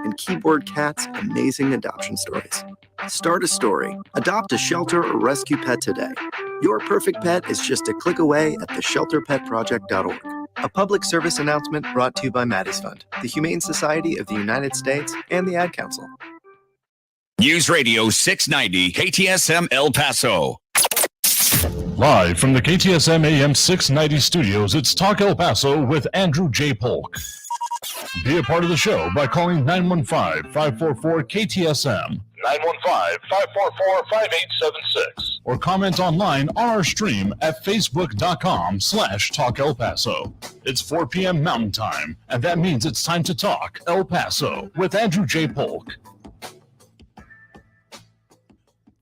and Keyboard Cat's amazing adoption stories. Start a story. Adopt a shelter or rescue pet today. Your perfect pet is just a click away at theshelterpetproject.org. A public service announcement brought to you by Maddie's Fund, the Humane Society of the United States, and the Ad Council. News Radio 690 KTSM El Paso. Live from the KTSM AM 690 studios, it's Talk El Paso with Andrew J. Polk. Be a part of the show by calling 915-544-KTSM, 915-544-5876, or comment online on our stream at facebook.com/Talk El Paso. It's 4 p.m. Mountain Time, and that means it's time to talk El Paso with Andrew J. Polk.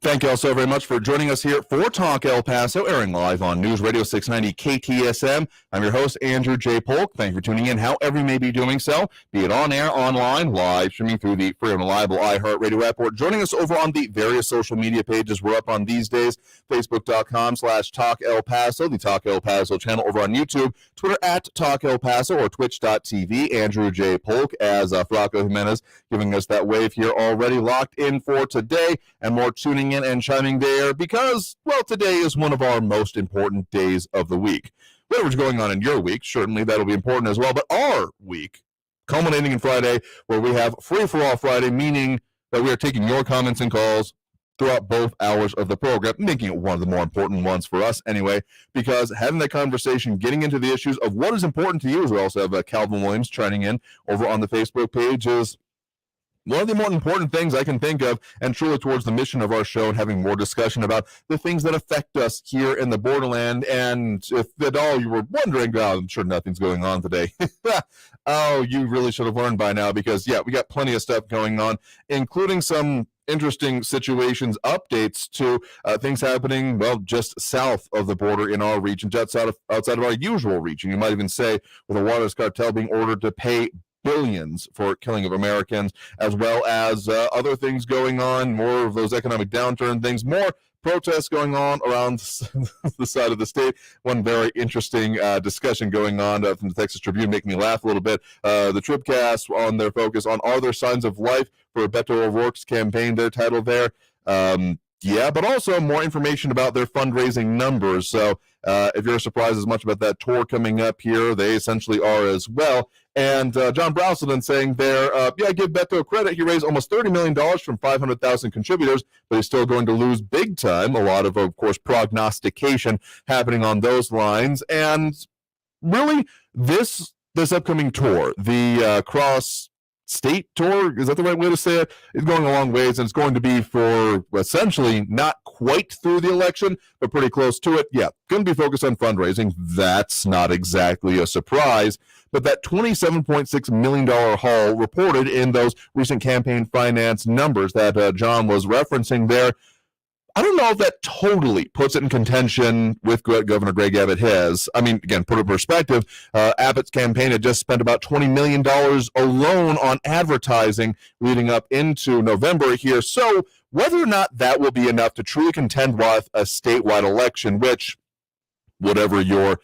Thank you all so very much for joining us here for Talk El Paso, airing live on News Radio 690 KTSM. I'm your host, Andrew J. Polk. Thank you for tuning in, however you may be doing so, be it on air, online, live, streaming through the free and reliable iHeartRadio app, or joining us over on the various social media pages we're up on these days, facebook.com/Talk El Paso, the Talk El Paso channel over on YouTube, Twitter at Talk El Paso, or twitch.tv, Andrew J. Polk, as Franco Jimenez giving us that wave here already locked in for today, and more tuning in and chiming there because, well, today is one of our most important days of the week. Whatever's going on in your week, certainly that'll be important as well, but our week, culminating in Friday, where we have Free-for-All Friday, meaning that we are taking your comments and calls throughout both hours of the program, making it one of the more important ones for us anyway, because having that conversation, getting into the issues of what is important to you, as we also have Calvin Williams chiming in over on the Facebook page, is one of the more important things I can think of, and truly towards the mission of our show, and having more discussion about the things that affect us here in the borderland. And if at all you were wondering, oh, I'm sure nothing's going on today. Oh, you really should have learned by now, because, yeah, we got plenty of stuff going on, including some interesting situations, updates to things happening, well, just south of the border in our region, just outside of our usual region. You might even say, with a Juarez cartel being ordered to pay billions for killing of Americans, as well as other things going on, more of those economic downturn things, more protests going on around the side of the state. One very interesting discussion going on from the Texas Tribune, making me laugh a little bit. The Tribcast on their focus on Are There Signs of Life for Beto O'Rourke's campaign, their title there. Yeah, but also more information about their fundraising numbers. So if you're surprised as much about that tour coming up here, they essentially are as well. And John Browselton saying there, yeah, give Beto credit. He raised almost $30 million from 500,000 contributors, but he's still going to lose big time. A lot of course, prognostication happening on those lines. And really, this upcoming tour, the cross-state tour, is that the right way to say it? It's going a long ways, and it's going to be for essentially not quite through the election, but pretty close to it. Yeah, going to be focused on fundraising. That's not exactly a surprise. But that $27.6 million haul reported in those recent campaign finance numbers that John was referencing there, I don't know if that totally puts it in contention with Governor Greg Abbott has. I mean, again, put it in perspective, Abbott's campaign had just spent about $20 million alone on advertising leading up into November here. So whether or not that will be enough to truly contend with a statewide election, which, whatever your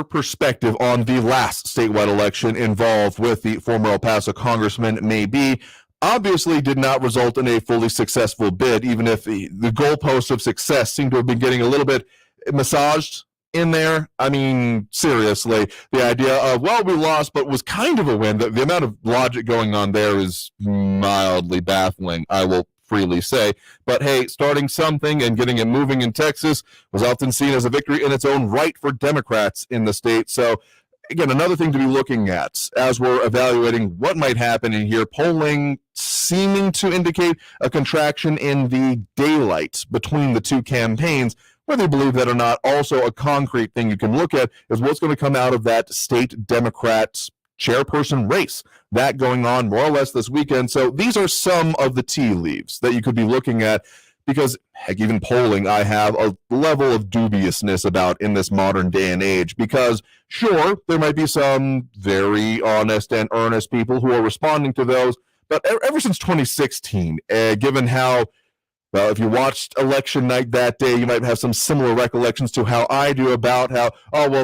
perspective on the last statewide election involved with the former El Paso congressman may be, obviously did not result in a fully successful bid, even if the goalposts of success seem to have been getting a little bit massaged in there. I mean, seriously, the idea of, well, we lost, but was kind of a win. The amount of logic going on there is mildly baffling, I will freely say. But hey, starting something and getting it moving in Texas was often seen as a victory in its own right for Democrats in the state. So again, another thing to be looking at as we're evaluating what might happen in here. Polling seeming to indicate a contraction in the daylight between the two campaigns. Whether you believe that or not, also a concrete thing you can look at is what's going to come out of that state Democrat chairperson race. That going on more or less this weekend. So these are some of the tea leaves that you could be looking at, because, heck, even polling I have a level of dubiousness about in this modern day and age, because sure, there might be some very honest and earnest people who are responding to those, but ever since 2016, given how Well, if you watched election night that day, you might have some similar recollections to how I do about how,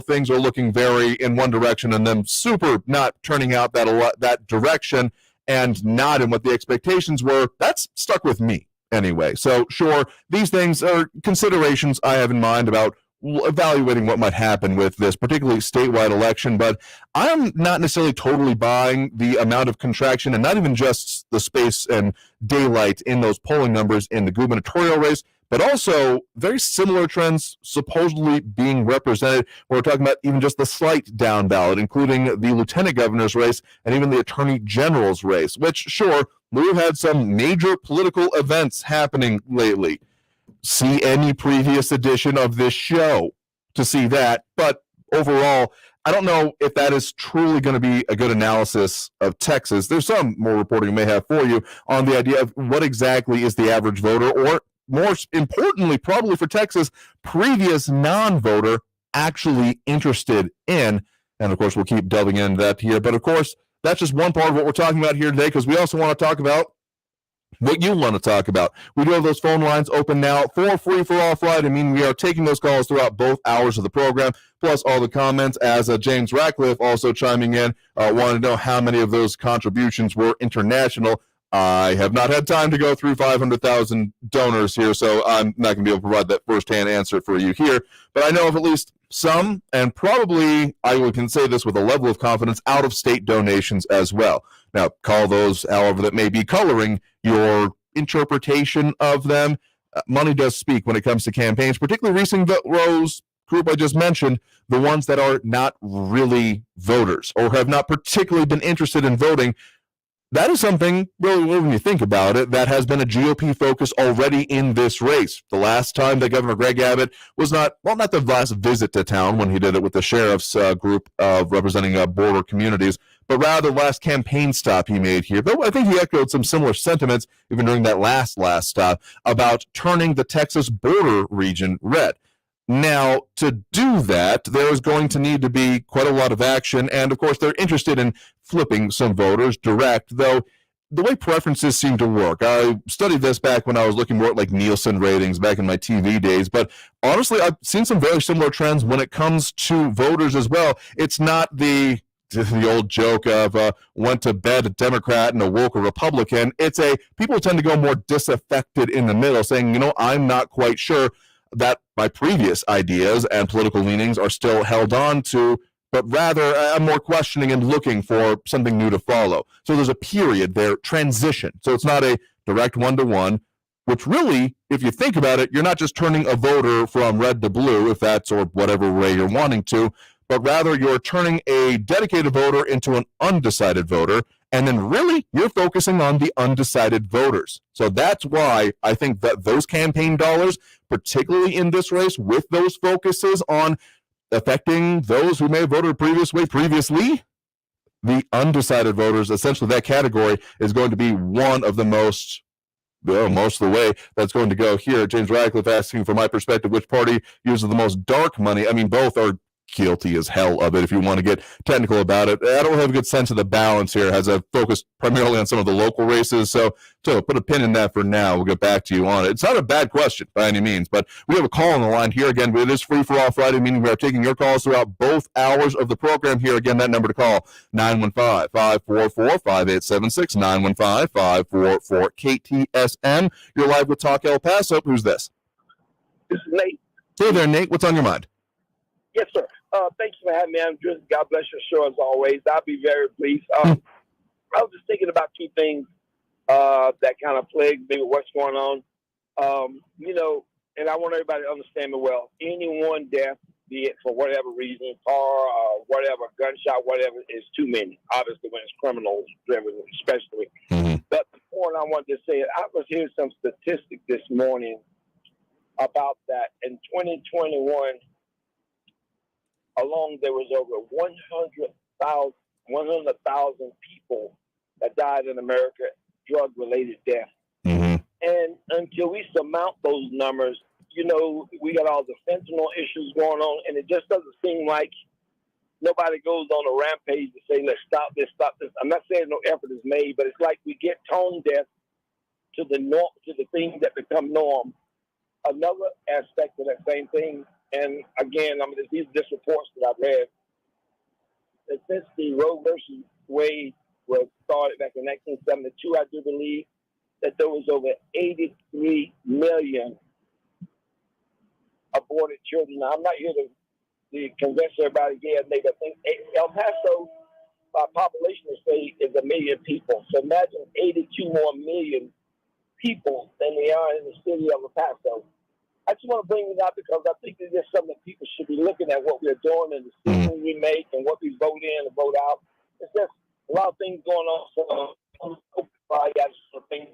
things are looking very in one direction and then super not turning out that direction and not in what the expectations were. That's stuck with me anyway. So sure, these things are considerations I have in mind about evaluating what might happen with this particularly statewide election, but I'm not necessarily totally buying the amount of contraction and not even just the space and daylight in those polling numbers in the gubernatorial race, but also very similar trends supposedly being represented. We're talking about even just the slight down ballot, including the lieutenant governor's race and even the attorney general's race, which sure, we've had some major political events happening lately. See any previous edition of this show to see that. But overall, I don't know if that is truly going to be a good analysis of Texas. There's some more reporting we may have for you on the idea of what exactly is the average voter, or more importantly, probably for Texas, previous non-voter actually interested in. And of course, we'll keep delving into that here. But of course, that's just one part of what we're talking about here today, because we also want to talk about what you want to talk about. We do have those phone lines open now for Free for All Friday. I mean, we are taking those calls throughout both hours of the program, plus all the comments, as James Ratcliffe also chiming in, wanted to know how many of those contributions were international. I have not had time to go through 500,000 donors here, so I'm not going to be able to provide that firsthand answer for you here. But I know of at least some, and probably, I can say this with a level of confidence, out-of-state donations as well. Now, call those however that may be coloring your interpretation of them. Money does speak when it comes to campaigns, particularly recent rows group I just mentioned, the ones that are not really voters or have not particularly been interested in voting. That is something, really, when you think about it, that has been a GOP focus already in this race. The last time that Governor Greg Abbott was not the last visit to town when he did it with the sheriff's group of representing border communities, but rather the last campaign stop he made here. Though I think he echoed some similar sentiments even during that last stop about turning the Texas border region red. Now, to do that, there is going to need to be quite a lot of action, and of course, they're interested in flipping some voters direct, though the way preferences seem to work. I studied this back when I was looking more at like Nielsen ratings back in my TV days, but honestly, I've seen some very similar trends when it comes to voters as well. It's not the old joke of went to bed a Democrat and awoke a Republican. It's people tend to go more disaffected in the middle, saying, I'm not quite sure that my previous ideas and political leanings are still held on to, but rather I'm more questioning and looking for something new to follow. So there's a period there, transition. So it's not a direct one-to-one, which really, if you think about it, you're not just turning a voter from red to blue, if that's or whatever way you're wanting to, but rather you're turning a dedicated voter into an undecided voter, and then really you're focusing on the undecided voters. So that's why I think that those campaign dollars, particularly in this race, with those focuses on affecting those who may have voted previously, the undecided voters, essentially that category is going to be one of the most of the way that's going to go here. James Radcliffe asking, from my perspective, which party uses the most dark money? I mean, both are guilty as hell of it, if you want to get technical about it. I don't have a good sense of the balance here, as I've focused primarily on some of the local races, so put a pin in that for now. We'll get back to you on it. It's not a bad question by any means, but we have a call on the line here. Again, it is Free for All Friday, meaning we are taking your calls throughout both hours of the program here. Again, that number to call, 915-544-5876, 915-544-KTSM. You're live with Talk El Paso. Who's this? This is Nate. Hey there, Nate. What's on your mind? Yes, sir. Thanks for having me. God bless your show as always. I'll be very pleased. I was just thinking about two things that kind of plague me with what's going on. And I want everybody to understand me well. Any one death, be it for whatever reason, car, whatever, gunshot, whatever, is too many. Obviously, when it's criminals driven, especially. Mm-hmm. But the point I wanted to say, I was hearing some statistics this morning about that. In 2021, alone, there was over 100,000 people that died in America, drug-related deaths. Mm-hmm. And until we surmount those numbers, we got all the fentanyl issues going on, and it just doesn't seem like nobody goes on a rampage to say, let's stop this. I'm not saying no effort is made, but it's like we get tone deaf to the norm, to the things that become norm. Another aspect of that same thing, and again, these are just reports that I've read, that since the Roe versus Wade was started back in 1972, I do believe that there was over 83 million aborted children. Now, I'm not here to convince everybody, I think El Paso, by population is 1 million people. So imagine 82 more million people than they are in the city of El Paso. I just want to bring it up because I think it's just something that people should be looking at what we're doing and the decisions we make and what we vote in and vote out. It's just a lot of things going on. So I got some things.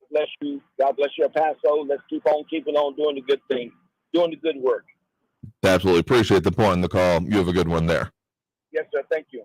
Bless you. God bless you, El Paso. Let's keep on keeping on doing the good thing, doing the good work. Absolutely appreciate the point and the call. You have a good one there. Yes, sir. Thank you.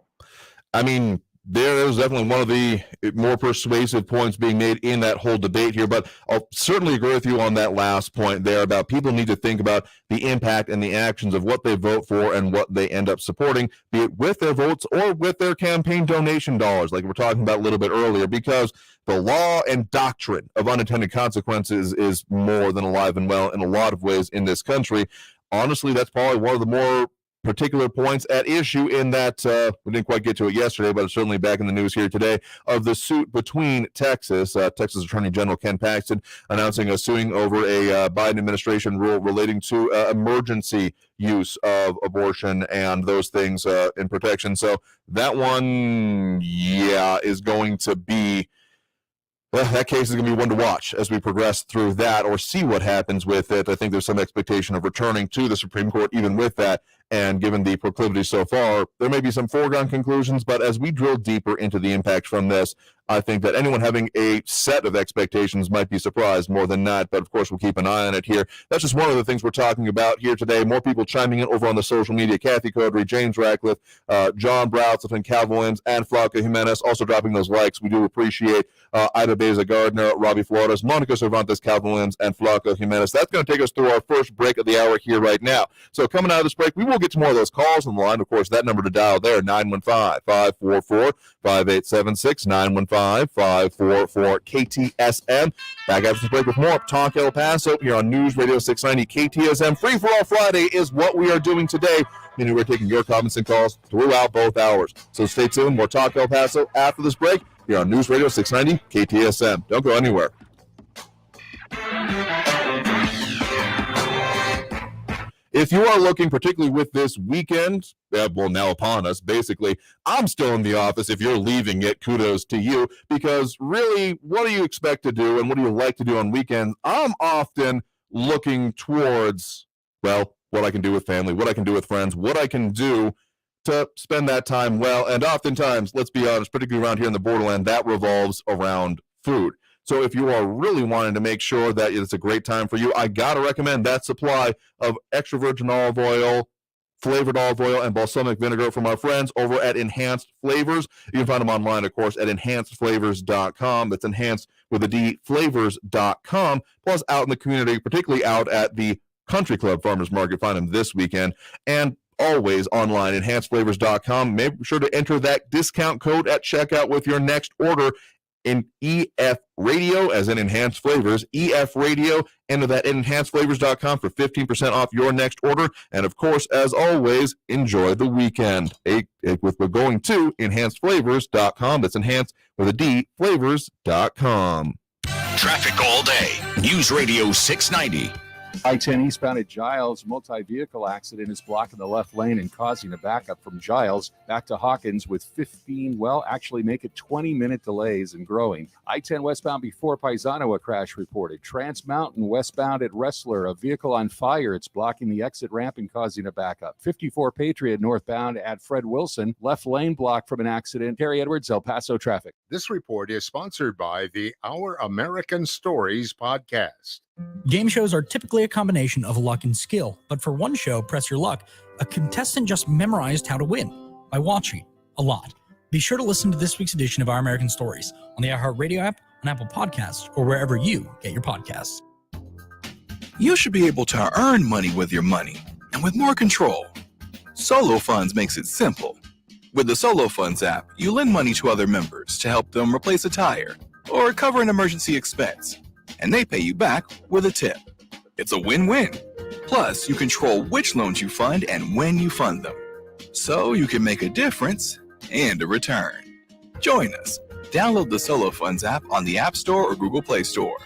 I mean, there's definitely one of the more persuasive points being made in that whole debate here, but I'll certainly agree with you on that last point there about people need to think about the impact and the actions of what they vote for and what they end up supporting, be it with their votes or with their campaign donation dollars, like we're talking about a little bit earlier, because the law and doctrine of unintended consequences is more than alive and well in a lot of ways in this country. Honestly, that's probably one of the more particular points at issue in that we didn't quite get to it yesterday, but it's certainly back in the news here today, of the suit between Texas Attorney General Ken Paxton announcing suing over a Biden administration rule relating to emergency use of abortion and those things in protection. So that one, is going to be, that case is going to be one to watch as we progress through that or see what happens with it. I think there's some expectation of returning to the Supreme Court even with that. And given the proclivity so far, there may be some foregone conclusions, but as we drill deeper into the impact from this, I think that anyone having a set of expectations might be surprised more than not, but of course we'll keep an eye on it here. That's just one of the things we're talking about here today. More people chiming in over on the social media. Kathy Codry, James Ratcliffe, John Brouts, Cal Williams, and Flaca Jimenez also dropping those likes. We do appreciate Ida Beza Gardner, Robbie Flores, Monica Cervantes, Cal Williams, and Flaca Jimenez. That's going to take us through our first break of the hour here right now. So coming out of this break, we will get to more of those calls on the line. Of course, that number to dial there, 915-544-5876, 915-544 KTSM. Back after the break with more Talk El Paso here on News Radio 690 KTSM. Free for All Friday is what we are doing today, meaning we're taking your comments and calls throughout both hours. So stay tuned. More Talk El Paso after this break here on News Radio 690 KTSM. Don't go anywhere. If you are looking, particularly with this weekend, now upon us, basically, I'm still in the office. If you're leaving it, kudos to you, because really, what do you expect to do and what do you like to do on weekends? I'm often looking towards, what I can do with family, what I can do with friends, what I can do to spend that time well. And oftentimes, let's be honest, particularly around here in the borderland, that revolves around food. So if you are really wanting to make sure that it's a great time for you, I got to recommend that supply of extra virgin olive oil, flavored olive oil, and balsamic vinegar from our friends over at Enhanced Flavors. You can find them online, of course, at enhancedflavors.com. That's enhanced with a D, flavors.com. Plus out in the community, particularly out at the Country Club Farmers Market. Find them this weekend. And always online, enhancedflavors.com. Make sure to enter that discount code at checkout with your next order in EF Radio, as in Enhanced Flavors, EF Radio. Enter that at enhancedflavors.com for 15% off your next order. And of course, as always, enjoy the weekend. We're going to enhancedflavors.com. That's enhanced with a D, flavors.com. Traffic all day. News Radio 690. I-10 eastbound at Giles, multi-vehicle accident is blocking the left lane and causing a backup from Giles back to Hawkins with 20-minute delays and growing. I-10 westbound before Paisano, a crash reported. Trans Mountain westbound at Wrestler, a vehicle on fire. It's blocking the exit ramp and causing a backup. 54 Patriot northbound at Fred Wilson, left lane blocked from an accident. Terry Edwards, El Paso traffic. This report is sponsored by the Our American Stories podcast. Game shows are typically a combination of luck and skill, but for one show, Press Your Luck, a contestant just memorized how to win by watching a lot. Be sure to listen to this week's edition of Our American Stories on the iHeartRadio app, on Apple Podcasts, or wherever you get your podcasts. You should be able to earn money with your money and with more control. Solo Funds makes it simple. With the Solo Funds app, you lend money to other members to help them replace a tire or cover an emergency expense. and they pay you back with a tip. It's a win-win. Plus, you control which loans you fund and when you fund them. So you can make a difference and a return. Join us. Download the Solo Funds app on the App Store or Google Play Store.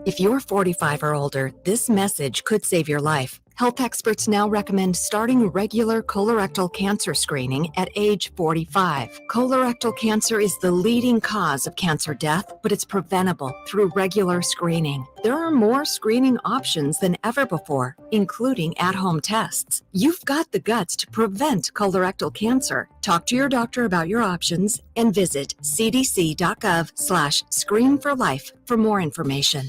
If you're 45 or older, this message could save your life. Health experts now recommend starting regular colorectal cancer screening at age 45. Colorectal cancer is the leading cause of cancer death, but it's preventable through regular screening. There are more screening options than ever before, including at-home tests. You've got the guts to prevent colorectal cancer. Talk to your doctor about your options and visit cdc.gov/screenforlife for more information.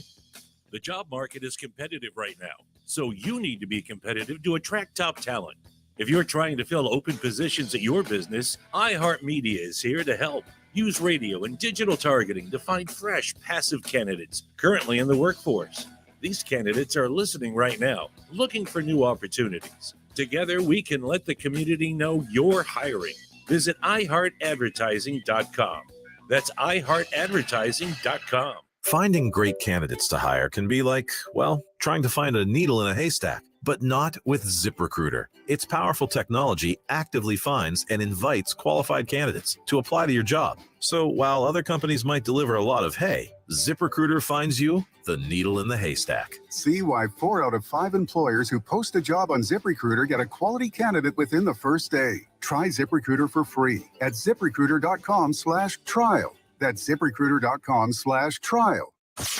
The job market is competitive right now, so you need to be competitive to attract top talent. If you're trying to fill open positions at your business, iHeartMedia is here to help. Use radio and digital targeting to find fresh, passive candidates currently in the workforce. These candidates are listening right now, looking for new opportunities. Together, we can let the community know you're hiring. Visit iHeartAdvertising.com. That's iHeartAdvertising.com. Finding great candidates to hire can be like, well, trying to find a needle in a haystack, but not with ZipRecruiter. Its powerful technology actively finds and invites qualified candidates to apply to your job. So while other companies might deliver a lot of hay, ZipRecruiter finds you the needle in the haystack. See why 4 out of 5 employers who post a job on ZipRecruiter get a quality candidate within the first day. Try ZipRecruiter for free at ZipRecruiter.com/trial. That's ZipRecruiter.com/trial.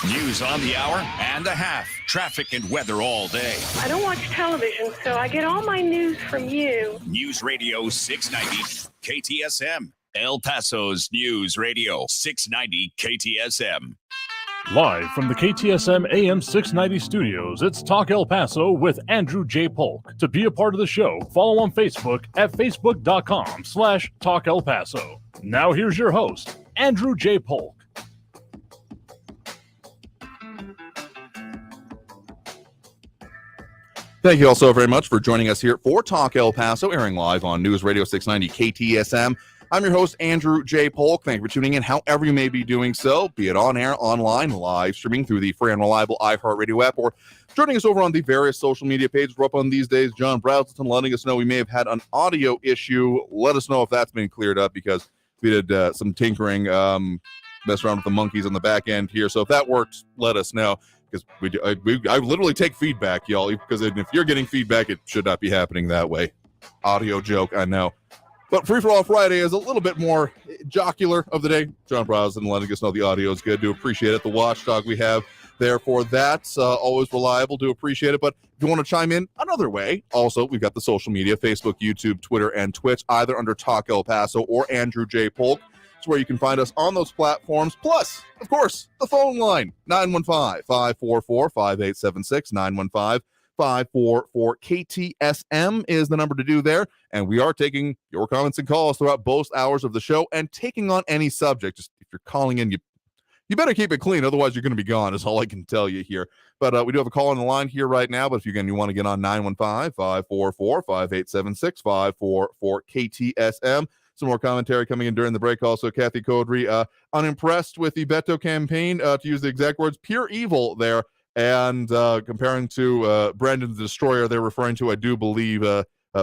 News on the hour and a half. Traffic and weather all day. I don't watch television, so I get all my news from you. News Radio 690 KTSM. El Paso's News Radio 690 KTSM. Live from the KTSM AM 690 studios, it's Talk El Paso with Andrew J. Polk. To be a part of the show, follow on Facebook at facebook.com/Talk El Paso. Now here's your host, Andrew J. Polk. Thank you all so very much for joining us here for Talk El Paso, airing live on News Radio 690 KTSM. I'm your host, Andrew J. Polk. Thank you for tuning in, however you may be doing so, be it on air, online, live streaming through the free and reliable iHeartRadio app, or joining us over on the various social media pages we're up on these days. John Brazelton letting us know we may have had an audio issue. Let us know if that's been cleared up, because we did some tinkering, mess around with the monkeys on the back end here. So if that works, let us know, because I literally take feedback, y'all, because if you're getting feedback, it should not be happening that way. Audio joke, I know. But Free For All Friday is a little bit more jocular of the day. John Brosnan letting us know the audio is good. Do appreciate it. The watchdog we have there for that's always reliable. Do appreciate it. But if you want to chime in another way, also, we've got the social media, Facebook, YouTube, Twitter, and Twitch, either under Talk El Paso or Andrew J. Polk. It's where you can find us on those platforms. Plus, of course, the phone line, 915-544-5876, 915-544 KTSM is the number to do there. And we are taking your comments and calls throughout both hours of the show and taking on any subject. Just if you're calling in, you better keep it clean. Otherwise, you're going to be gone, is all I can tell you here. But we do have a call on the line here right now. But if you want to get on 915-544-5876, 544 KTSM. Some more commentary coming in during the break. Also, Kathy Codry, unimpressed with the Beto campaign, to use the exact words, pure evil there. And comparing to Brandon the Destroyer, they're referring to, I do believe,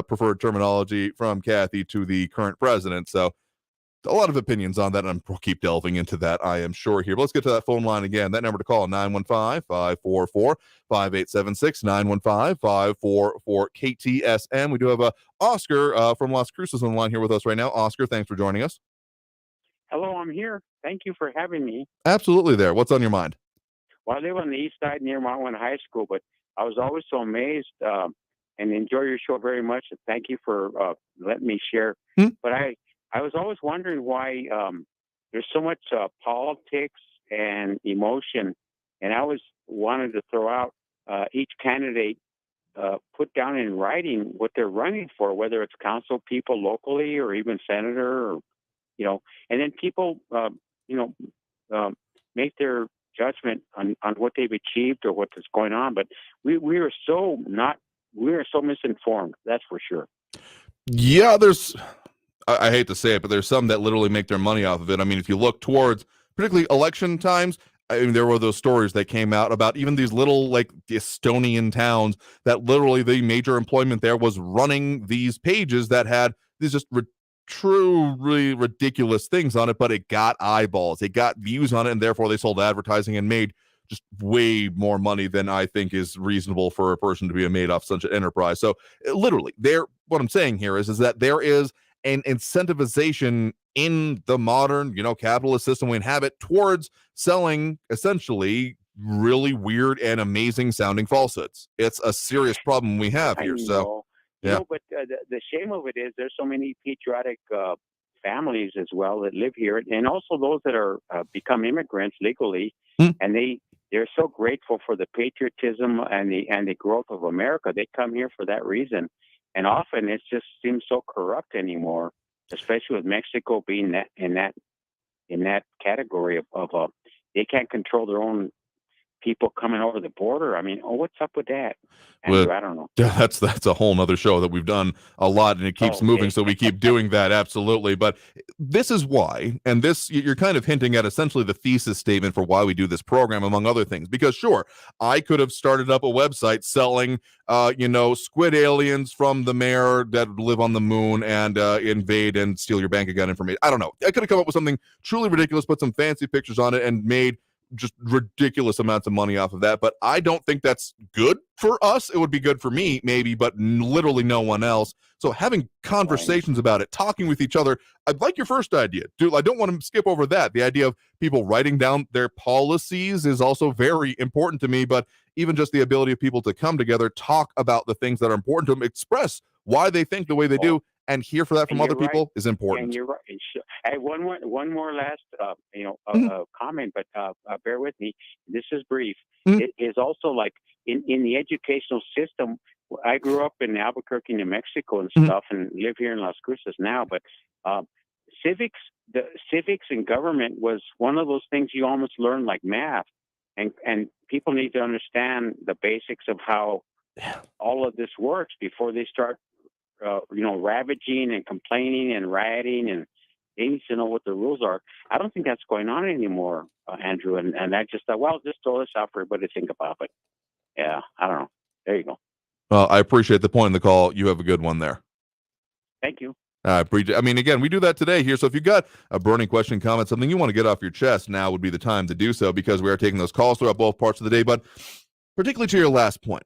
preferred terminology from Kathy to the current president. So a lot of opinions on that, and we'll keep delving into that, I am sure, here. But let's get to that phone line again. That number to call, 915-544-5876, 915-544 KTSM. We do have Oscar from Las Cruces on the line here with us right now. Oscar, thanks for joining us. Hello, I'm here. Thank you for having me. Absolutely there. What's on your mind? Well, I live on the east side near Mount High School, but I was always so amazed and enjoy your show very much. And thank you for letting me share. But I was always wondering why there's so much politics and emotion. And I always wanted to throw out each candidate put down in writing what they're running for, whether it's council people locally or even senator, or, and then people, make their judgment on what they've achieved or what's going on. But we are so misinformed. That's for sure. Yeah, I hate to say it, but there's some that literally make their money off of it. I mean, if you look towards particularly election times, I mean, there were those stories that came out about even these little like Estonian towns that literally the major employment there was running these pages that had these just truly ridiculous things on it, but it got eyeballs, it got views on it, and therefore they sold advertising and made just way more money than I think is reasonable for a person to be made off such an enterprise. So literally, what I'm saying here is that there is an incentivization in the modern, capitalist system we inhabit towards selling essentially really weird and amazing sounding falsehoods. It's a serious problem we have here. So, yeah. But the shame of it is there's so many patriotic families as well that live here, and also those that are become immigrants legally, and they're so grateful for the patriotism and the growth of America. They come here for that reason, and often it just seems so corrupt anymore, especially with Mexico being in that category of they can't control their own people coming over the border. I mean, what's up with that? Andrew, I don't know. Yeah, that's a whole nother show that we've done a lot, and it keeps moving, so we keep doing that. Absolutely. But this is why, and this, you're kind of hinting at essentially the thesis statement for why we do this program, among other things. Because sure, I could have started up a website selling, squid aliens from the mayor that live on the moon and invade and steal your bank account information. I don't know. I could have come up with something truly ridiculous, put some fancy pictures on it, and made just ridiculous amounts of money off of that. But I don't think that's good for us. It would be good for me, maybe, but literally no one else. So having conversations about it, talking with each other, I'd like your first idea. Dude, I don't want to skip over that. The idea of people writing down their policies is also very important to me, but even just the ability of people to come together, talk about the things that are important to them, express why they think the way they do, and hear for that from other people is important. And you're right. Hey, one more last, comment, but bear with me. This is brief. It is also like in the educational system. I grew up in Albuquerque, New Mexico, and stuff, and live here in Las Cruces now. But civics and government was one of those things you almost learn like math, and people need to understand the basics of how all of this works before they start. Ravaging and complaining and rioting, and they need to know what the rules are. I don't think that's going on anymore, Andrew. And I just thought, well, just throw this out for everybody to think about. But yeah, I don't know. There you go. Well, I appreciate the point in the call. You have a good one there. Thank you. I mean, again, we do that today here. So if you've got a burning question, comment, something you want to get off your chest, now would be the time to do so, because we are taking those calls throughout both parts of the day. But particularly to your last point,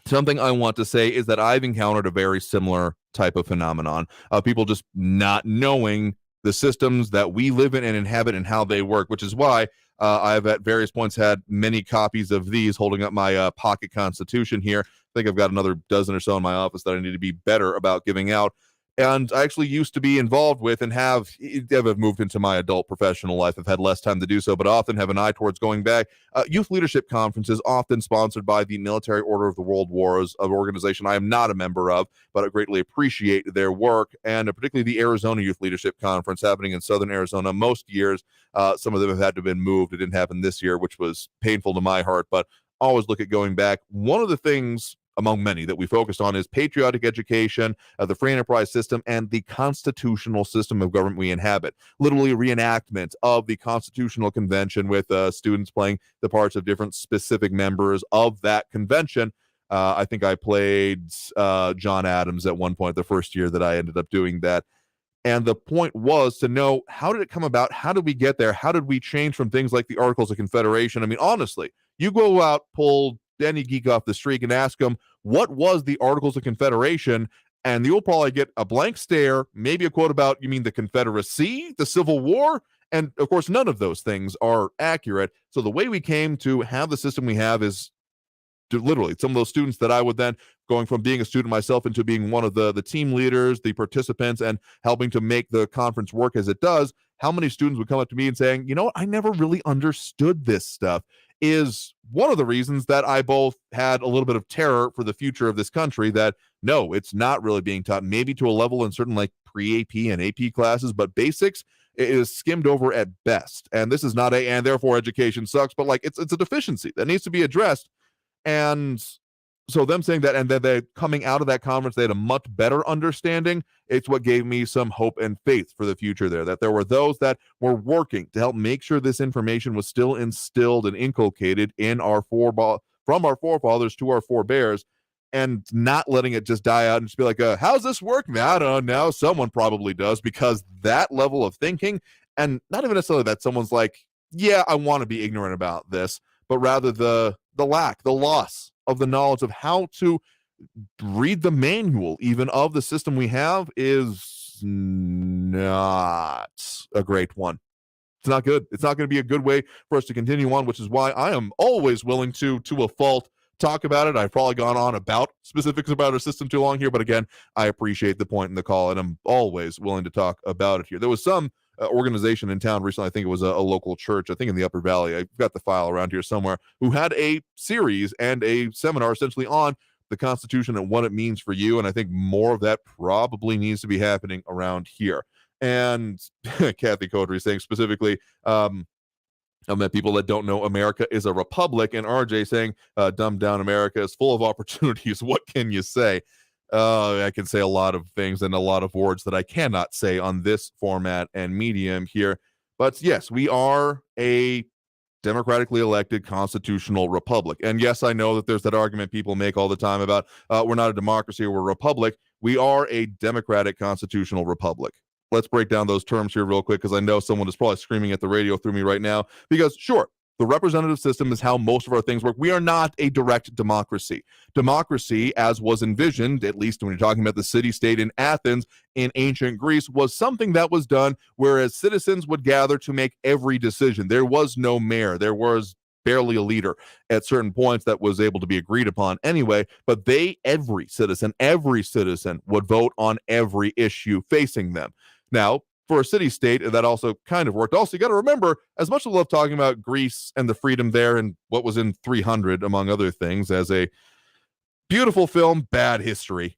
something I want to say is that I've encountered a very similar type of phenomenon of people just not knowing the systems that we live in and inhabit and how they work, which is why I've at various points had many copies of these holding up my pocket constitution here. I think I've got another dozen or so in my office that I need to be better about giving out. And I actually used to be involved with and have moved into my adult professional life. I've had less time to do so, but often have an eye towards going back. Youth leadership conferences, often sponsored by the Military Order of the World Wars, an organization I am not a member of, but I greatly appreciate their work. And particularly the Arizona Youth Leadership Conference happening in Southern Arizona. Most years, some of them have had to have been moved. It didn't happen this year, which was painful to my heart, but always look at going back. One of the things among many that we focused on is patriotic education, the free enterprise system, and the constitutional system of government we inhabit. Literally reenactment of the Constitutional Convention with students playing the parts of different specific members of that convention. I think I played John Adams at one point the first year that I ended up doing that. And the point was to know, how did it come about? How did we get there? How did we change from things like the Articles of Confederation? I mean, honestly, you go out, pull any geek off the street and ask them, what was the Articles of Confederation? And you'll probably get a blank stare, maybe a quote about, you mean the Confederacy, the Civil War? And of course, none of those things are accurate. So the way we came to have the system we have is literally some of those students that I would then, going from being a student myself into being one of the team leaders, the participants, and helping to make the conference work as it does, how many students would come up to me and saying, you know what, I never really understood this stuff, is one of the reasons that I both had a little bit of terror for the future of this country, that no, it's not really being taught, maybe to a level in certain like pre-AP and AP classes, but basics is skimmed over at best. And this is not and therefore education sucks, but like it's a deficiency that needs to be addressed. And So them saying that, and then they coming out of that conference, they had a much better understanding. It's what gave me some hope and faith for the future there, that there were those that were working to help make sure this information was still instilled and inculcated in from our forefathers to our forebears, and not letting it just die out and just be like, how's this work? I don't know. Someone probably does, because that level of thinking, and not even necessarily that someone's like, yeah, I want to be ignorant about this, but rather the loss of the knowledge of how to read the manual even of the system we have is not a great one. It's not good. It's not going to be a good way for us to continue on, which is why I am always willing to a fault, talk about it. I've probably gone on about specifics about our system too long here, but again, I appreciate the point in the call, and I'm always willing to talk about it here. There was some organization in town recently, I think it was a local church, I think in the Upper Valley, I've got the file around here somewhere, who had a series and a seminar essentially on the Constitution and what it means for you, and I think more of that probably needs to be happening around here. And Kathy Codry saying specifically, I met people that don't know America is a republic, and RJ saying, dumb down, America is full of opportunities. What can you say? I can say a lot of things and a lot of words that I cannot say on this format and medium here. But yes, we are a democratically elected constitutional republic. And yes, I know that there's that argument people make all the time about we're not a democracy, we're a republic. We are a democratic constitutional republic. Let's break down those terms here real quick, because I know someone is probably screaming at the radio through me right now, because sure, the representative system is how most of our things work. We are not a direct democracy. Democracy, as was envisioned, at least when you're talking about the city-state in Athens in ancient Greece, was something that was done whereas citizens would gather to make every decision. There was no mayor. There was barely a leader at certain points that was able to be agreed upon anyway, but every citizen would vote on every issue facing them. Now, for a city-state, that also kind of worked. Also, you got to remember, as much as I love talking about Greece and the freedom there and what was in 300, among other things, as a beautiful film, bad history,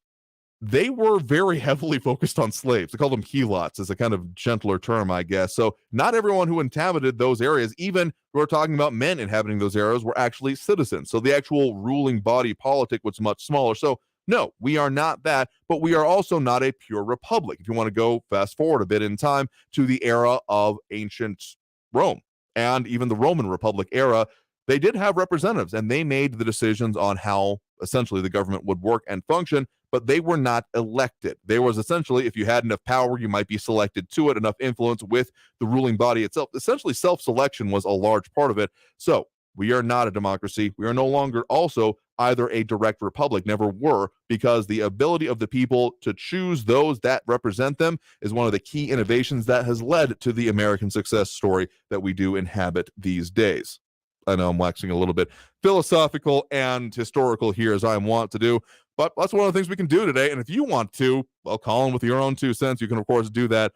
they were very heavily focused on slaves. They called them helots as a kind of gentler term, I guess. So not everyone who inhabited those areas, even we're talking about men inhabiting those areas, were actually citizens. So the actual ruling body politic was much smaller. So no, we are not that, but we are also not a pure republic. If you want to go fast forward a bit in time to the era of ancient Rome and even the Roman Republic era, they did have representatives and they made the decisions on how essentially the government would work and function, but they were not elected. There was essentially, if you had enough power, you might be selected to it, enough influence with the ruling body itself. Essentially, self-selection was a large part of it. So we are not a democracy. We are no longer also either a direct republic, never were, because the ability of the people to choose those that represent them is one of the key innovations that has led to the American success story that we do inhabit these days. I know I'm waxing a little bit philosophical and historical here, as I want to do, but that's one of the things we can do today. And if you want to, well, call in with your own 2 cents. You can, of course, do that.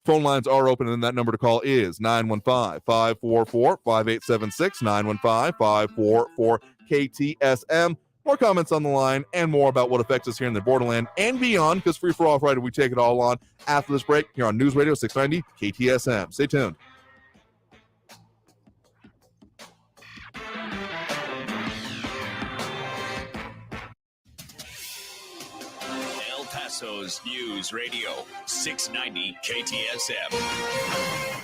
Phone lines are open, and that number to call is 915-544-5876, 915-544-KTSM. More comments on the line and more about what affects us here in the borderland and beyond, because Free for All Friday, we take it all on after this break here on News Radio 690 KTSM. Stay tuned. El Paso's News Radio 690 KTSM.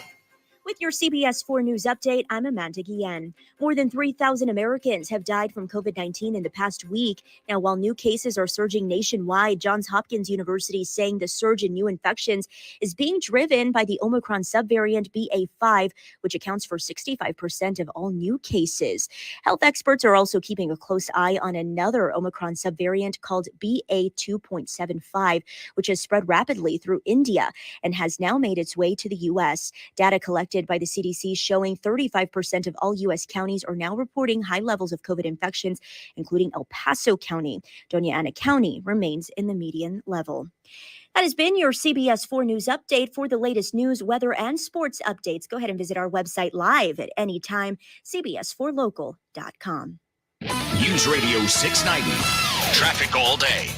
With your CBS 4 News update, I'm Amanda Guillen. More than 3,000 Americans have died from COVID-19 in the past week. Now, while new cases are surging nationwide, Johns Hopkins University is saying the surge in new infections is being driven by the Omicron subvariant BA.5, which accounts for 65% of all new cases. Health experts are also keeping a close eye on another Omicron subvariant called BA.2.75, which has spread rapidly through India and has now made its way to the U.S. Data collected by the CDC showing 35% of all U.S. counties are now reporting high levels of COVID infections, including El Paso County. Doña Ana County remains in the median level. That has been your CBS 4 News update. For the latest news, weather, and sports updates, go ahead and visit our website live at any time, cbs4local.com. News Radio 690. Traffic all day.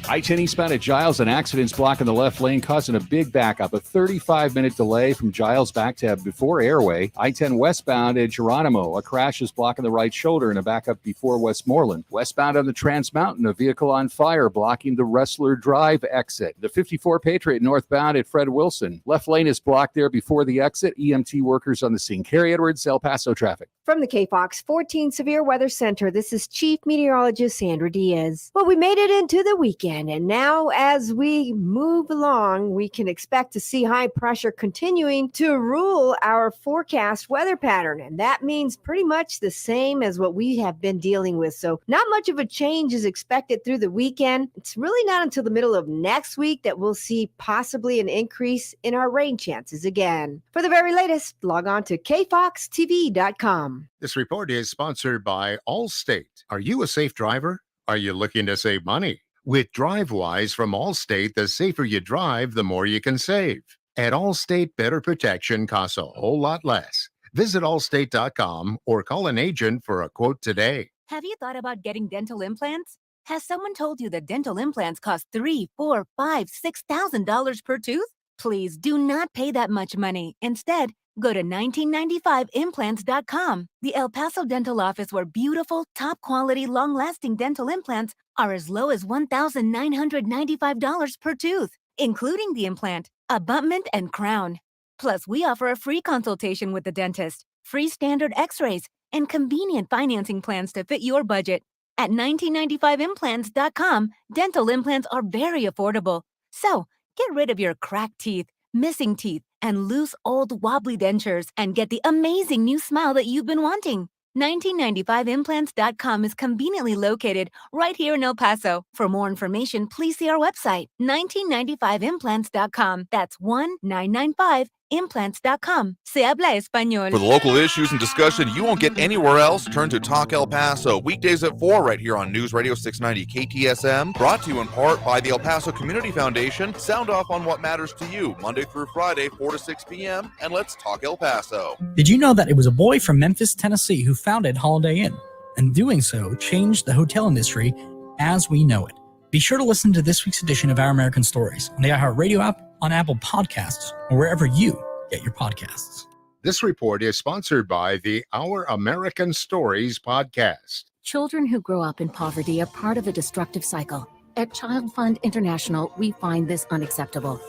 I-10 eastbound at Giles, an accident's blocking the left lane, causing a big backup. A 35-minute delay from Giles back to before Airway. I-10 westbound at Geronimo, a crash is blocking the right shoulder and a backup before Westmoreland. Westbound on the Trans Mountain, a vehicle on fire blocking the Wrestler Drive exit. The 54 Patriot northbound at Fred Wilson. Left lane is blocked there before the exit. EMT workers on the scene. Carrie Edwards, El Paso traffic. From the KFOX 14 Severe Weather Center, this is Chief Meteorologist Sandra Diaz. Well, we made it into the weekend, and now as we move along, we can expect to see high pressure continuing to rule our forecast weather pattern, and that means pretty much the same as what we have been dealing with. So not much of a change is expected through the weekend. It's really not until the middle of next week that we'll see possibly an increase in our rain chances again. For the very latest, log on to kfoxtv.com. This report is sponsored by Allstate. Are you a safe driver? Are you looking to save money? With DriveWise from Allstate, the safer you drive, the more you can save. At Allstate, better protection costs a whole lot less. Visit allstate.com or call an agent for a quote today. Have you thought about getting dental implants? Has someone told you that dental implants cost $3,000, $4,000, $5,000, $6,000 per tooth? Please do not pay that much money. Instead, go to 1995implants.com, the El Paso dental office where beautiful, top-quality, long-lasting dental implants are as low as $1,995 per tooth, including the implant, abutment, and crown. Plus, we offer a free consultation with the dentist, free standard x-rays, and convenient financing plans to fit your budget. At 1995implants.com, dental implants are very affordable. So, get rid of your cracked teeth, missing teeth, and loose, old, wobbly dentures and get the amazing new smile that you've been wanting. 1995implants.com is conveniently located right here in El Paso. For more information, please see our website, 1995implants.com. That's 1995implants.com. Se habla español. For the local issues and discussion you won't get anywhere else, turn to Talk El Paso, weekdays at 4 right here on News Radio 690 KTSM, brought to you in part by the El Paso Community Foundation. Sound off on what matters to you, Monday through Friday, 4 to 6 p.m., and let's talk El Paso. Did you know that it was a boy from Memphis, Tennessee who founded Holiday Inn, and doing so changed the hotel industry as we know it? Be sure to listen to this week's edition of Our American Stories on the iHeartRadio app, on Apple Podcasts, or wherever you get your podcasts. This report is sponsored by the Our American Stories podcast. Children who grow up in poverty are part of a destructive cycle. At Child Fund International, we find this unacceptable.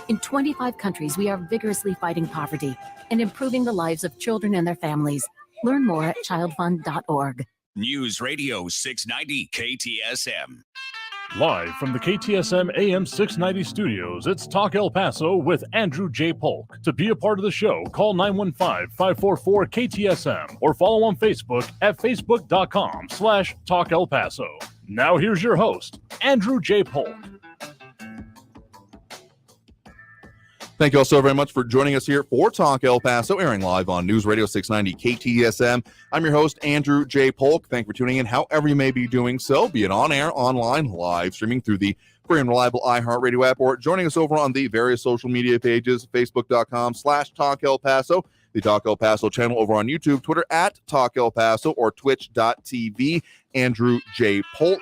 In 25 countries, we are vigorously fighting poverty and improving the lives of children and their families. Learn more at childfund.org. News Radio 690 KTSM. Live from the KTSM AM 690 studios, it's Talk El Paso with Andrew J. Polk. To be a part of the show, call 915-544-KTSM or follow on Facebook at facebook.com/Talk El Paso. Now here's your host, Andrew J. Polk. Thank you all so very much for joining us here for Talk El Paso, airing live on News Radio 690 KTSM. I'm your host, Andrew J. Polk. Thank you for tuning in, however you may be doing so, be it on air, online, live, streaming through the free and reliable iHeartRadio app, or joining us over on the various social media pages, facebook.com/Talk El Paso, the Talk El Paso channel over on YouTube, Twitter at Talk El Paso, or twitch.tv, Andrew J. Polk.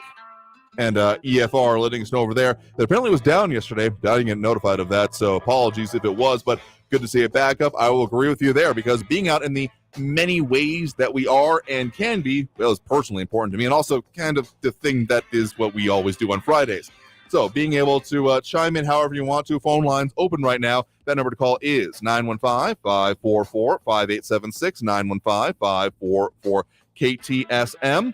And EFR letting us know over there that apparently was down yesterday. I didn't get notified of that, so apologies if it was, but good to see it back up. I will agree with you there, because being out in the many ways that we are and can be, well, is personally important to me, and also kind of the thing that is what we always do on Fridays. So being able to chime in however you want to. Phone lines open right now. That number to call is 915-544-5876, 915-544-KTSM.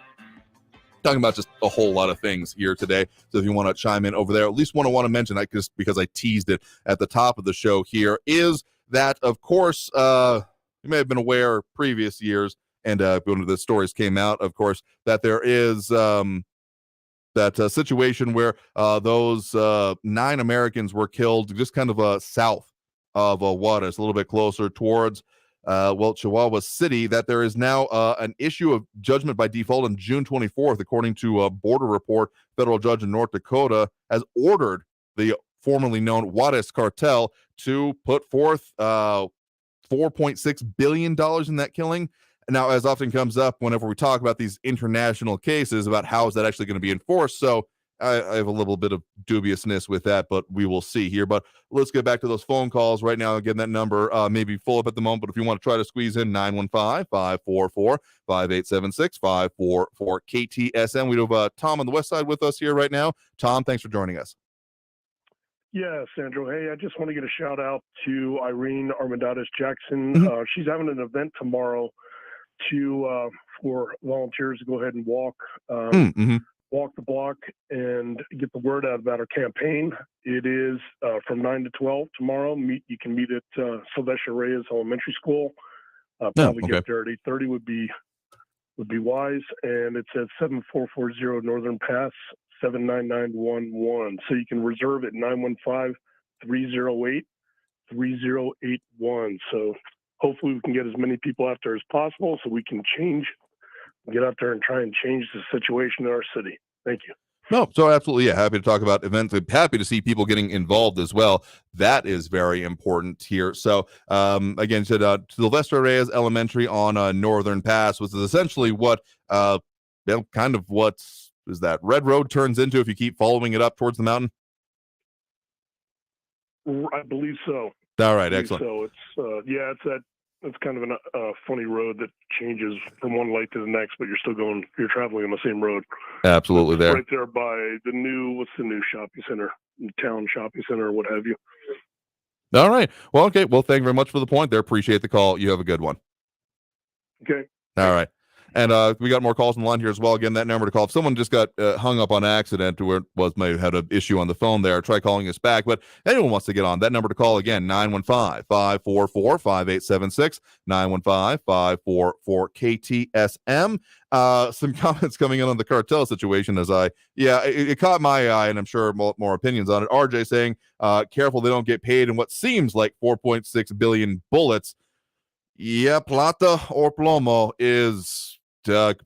Talking about just a whole lot of things here today. So if you want to chime in over there, at least want to mention that, just because I teased it at the top of the show here, is that, of course, you may have been aware previous years, and when the stories came out, of course, that there is that situation where those 9 Americans were killed just kind of south of Juarez, a little bit closer towards Chihuahua City, that there is now an issue of judgment by default on June 24th, according to a Border Report. Federal judge in North Dakota has ordered the formerly known Juarez cartel to put forth $4.6 billion in that killing. Now, as often comes up whenever we talk about these international cases, about how is that actually going to be enforced. So I have a little bit of dubiousness with that, but we will see here. But let's get back to those phone calls right now. Again, that number may be full up at the moment, but if you want to try to squeeze in 915-544-5876, 544 KTSM. We have Tom on the west side with us here right now. Tom, thanks for joining us. Yeah, Sandro. Hey, I just want to get a shout out to Irene Armendariz Jackson. She's having an event tomorrow for volunteers to go ahead and walk the block and get the word out about our campaign. It is from 9 to 12 tomorrow. You can meet at Sylvester Reyes Elementary School. Probably get there at 8:30 would be wise. And it's at 7440 Northern Pass, 79911. So you can reserve at 915-308-3081. So hopefully we can get as many people out there as possible so we can get out there and try and change the situation in our city. Thank you. No, so absolutely, yeah. Happy to talk about events. Happy to see people getting involved as well. That is very important here. So, again, said Sylvester Reyes Elementary on Northern Pass, which is essentially what, kind of what is that Red Road turns into if you keep following it up towards the mountain. I believe so. All right, excellent. So it's kind of a funny road that changes from one light to the next, but you're traveling on the same road. Absolutely, there. Right there by what's the new shopping center, town shopping center, or what have you. All right. Well, okay. Well, thank you very much for the point there. Appreciate the call. You have a good one. Okay. All right. And we got more calls on the line here as well. Again, that number to call. If someone just got hung up on accident or may have had an issue on the phone there, try calling us back. But anyone wants to get on, that number to call again, 915-544-5876, 915-544-KTSM. Some comments coming in on the cartel situation it caught my eye, and I'm sure more opinions on it. RJ saying, careful they don't get paid in what seems like 4.6 billion bullets. Yeah, plata or plomo is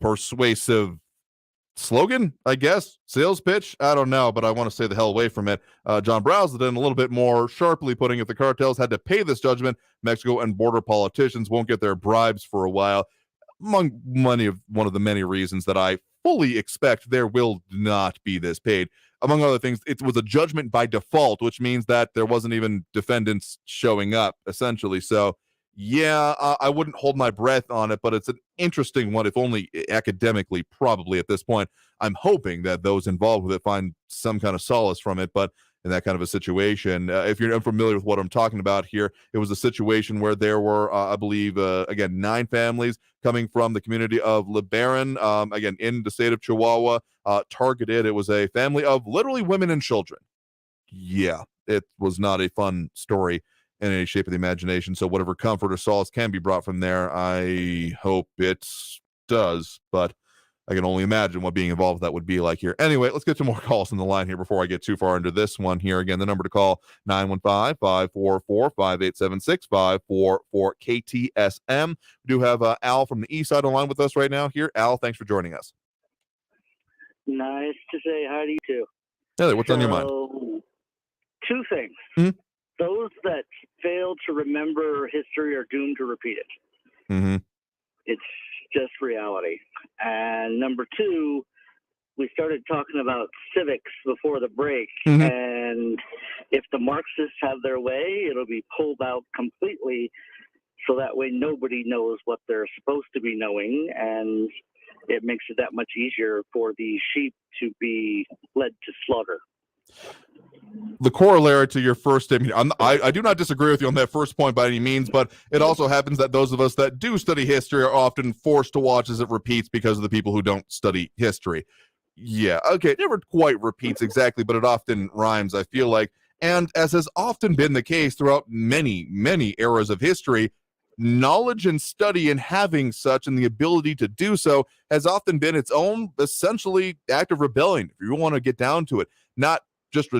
persuasive slogan, I guess. Sales pitch? I don't know, but I want to stay the hell away from it. John Browsden a little bit more sharply putting, if the cartels had to pay this judgment, Mexico and border politicians won't get their bribes for a while. Among one of the many reasons that I fully expect there will not be this paid. Among other things, it was a judgment by default, which means that there wasn't even defendants showing up, essentially. So, yeah, I wouldn't hold my breath on it, but it's an interesting one, if only academically, probably at this point. I'm hoping that those involved with it find some kind of solace from it, but in that kind of a situation, if you're unfamiliar with what I'm talking about here, it was a situation where there were, I believe, 9 families coming from the community of LeBaron, again, in the state of Chihuahua, targeted. It was a family of literally women and children. Yeah, it was not a fun story in any shape of the imagination. So whatever comfort or solace can be brought from there, I hope it does. But I can only imagine what being involved with that would be like here. Anyway, let's get to more calls on the line here before I get too far into this one here. Again, the number to call, 915-544-5876, 544-KTSM. We do have Al from the east side on the line with us right now here. Al, thanks for joining us. Nice to say hi to you too. Hey, what's on your mind? Two things. Mm-hmm. Those that fail to remember history are doomed to repeat it. Mm-hmm. It's just reality. And number two, we started talking about civics before the break. Mm-hmm. And if the Marxists have their way, it'll be pulled out completely. So that way nobody knows what they're supposed to be knowing. And it makes it that much easier for the sheep to be led to slaughter. The corollary to your first statement, I do not disagree with you on that first point by any means, but it also happens that those of us that do study history are often forced to watch as it repeats because of the people who don't study history. Yeah, okay, it never quite repeats exactly, but it often rhymes, I feel like. And as has often been the case throughout many, many eras of history, knowledge and study and having such and the ability to do so has often been its own, essentially, act of rebellion, if you want to get down to it. Not just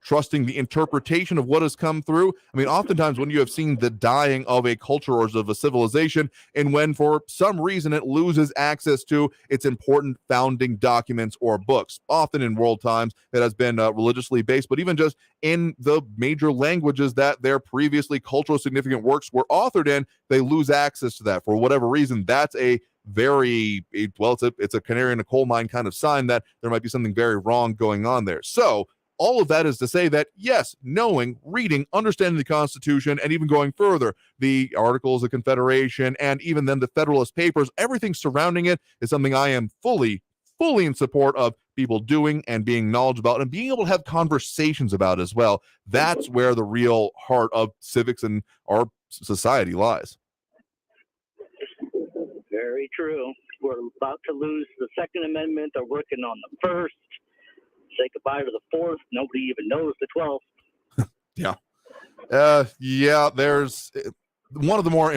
trusting the interpretation of what has come through. I mean, oftentimes when you have seen the dying of a culture or of a civilization, and when for some reason it loses access to its important founding documents or books, often in world times it has been religiously based, but even just in the major languages that their previously cultural significant works were authored in, they lose access to that for whatever reason. That's a it's a canary in a coal mine kind of sign that there might be something very wrong going on there. So all of that is to say that, yes, knowing, reading, understanding the Constitution, and even going further, the Articles of Confederation, and even then the Federalist Papers, everything surrounding it is something I am fully in support of people doing and being knowledgeable about and being able to have conversations about as well. That's where the real heart of civics and our society lies. Very true. We're about to lose the Second Amendment. They're working on the First. Say goodbye to the Fourth. Nobody even knows the 12th. There's one of the more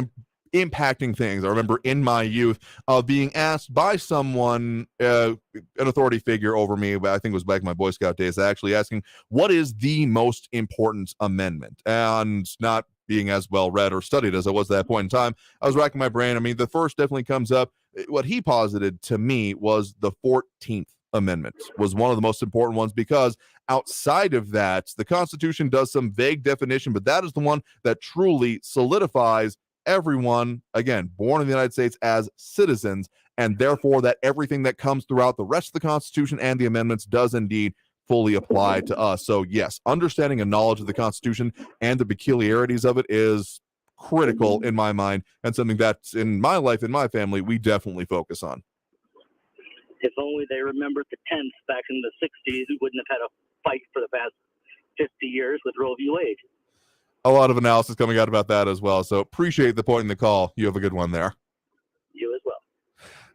impacting things I remember in my youth of being asked by someone, an authority figure over me, but I think it was back in my Boy Scout days, actually asking, what is the most important amendment? And not being as well read or studied as I was at that point in time, I was racking my brain. I mean, the first definitely comes up. What he posited to me was the 14th Amendment was one of the most important ones, because outside of that, the Constitution does some vague definition, but that is the one that truly solidifies everyone, again, born in the United States as citizens, and therefore that everything that comes throughout the rest of the Constitution and the amendments does indeed fully apply to us. So yes, understanding and knowledge of the Constitution and the peculiarities of it is critical in my mind, and something that's in my life, in my family, we definitely focus on. If only they remembered the 10th back in the 60s, we wouldn't have had a fight for the past 50 years with Roe v. Wade. A lot of analysis coming out about that as well. So appreciate the point in the call. You have a good one there. You as well.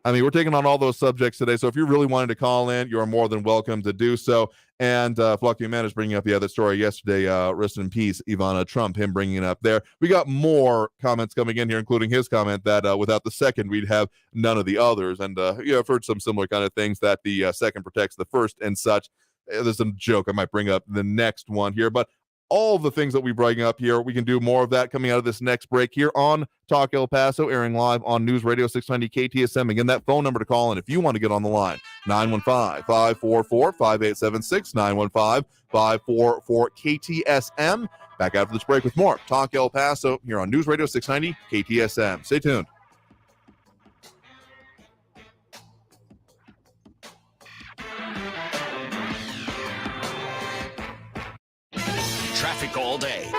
I mean, we're taking on all those subjects today. So if you really wanted to call in, you are more than welcome to do so. And Flocky Man is bringing up the other story yesterday. Rest in peace, Ivana Trump, him bringing it up there. We got more comments coming in here, including his comment that without the second, we'd have none of the others. And I've heard some similar kind of things, that the second protects the first and such. There's some joke I might bring up the next one here, but all the things that we bring up here, we can do more of that coming out of this next break here on Talk El Paso, airing live on News Radio 690 KTSM. Again, that phone number to call in if you want to get on the line, 915-544-5876, 915-544-KTSM. Back after this break with more Talk El Paso here on News Radio 690 KTSM. Stay tuned. Traffic all day.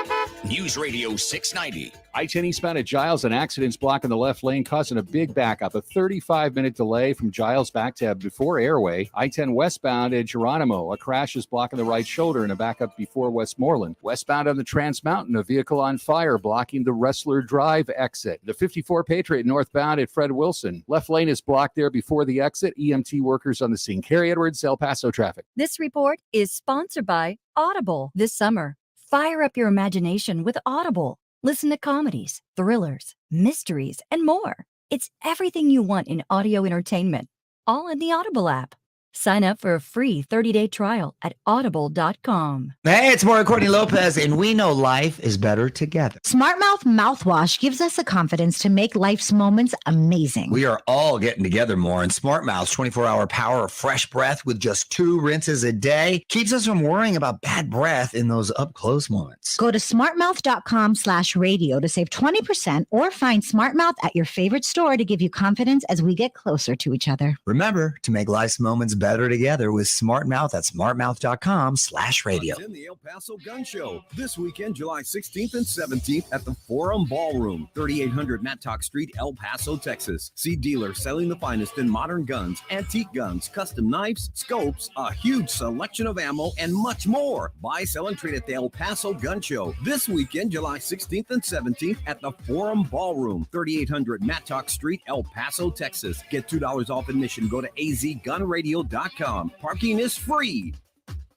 News Radio 690. I-10 eastbound at Giles, an accident's blocking the left lane, causing a big backup. A 35-minute delay from Giles back to before Airway. I-10 westbound at Geronimo, a crash is blocking the right shoulder and a backup before Westmoreland. Westbound on the Trans Mountain, a vehicle on fire blocking the Wrestler Drive exit. The 54 Patriot northbound at Fred Wilson. Left lane is blocked there before the exit. EMT workers on the scene. Carrie Edwards, El Paso traffic. This report is sponsored by Audible. This summer, fire up your imagination with Audible. Listen to comedies, thrillers, mysteries, and more. It's everything you want in audio entertainment, all in the Audible app. Sign up for a free 30-day trial at audible.com. Hey, it's Maura Courtney Lopez, and we know life is better together. Smart Mouth mouthwash gives us the confidence to make life's moments amazing. We are all getting together more, and Smart Mouth's 24-hour power of fresh breath with just 2 rinses a day keeps us from worrying about bad breath in those up-close moments. Go to smartmouth.com/radio to save 20% or find Smart Mouth at your favorite store to give you confidence as we get closer to each other. Remember to make life's moments better together with Smart Mouth at smartmouth.com/radio. In the El Paso Gun Show this weekend, July 16th and 17th at the Forum Ballroom, 3800 Mattock Street, El Paso, Texas. See dealers selling the finest in modern guns, antique guns, custom knives, scopes, a huge selection of ammo, and much more. Buy, sell, and trade at the El Paso Gun Show this weekend, July 16th and 17th at the Forum Ballroom, 3800 Mattock Street, El Paso, Texas. Get $2 off admission. Go to azgunradio.com. Parking is free.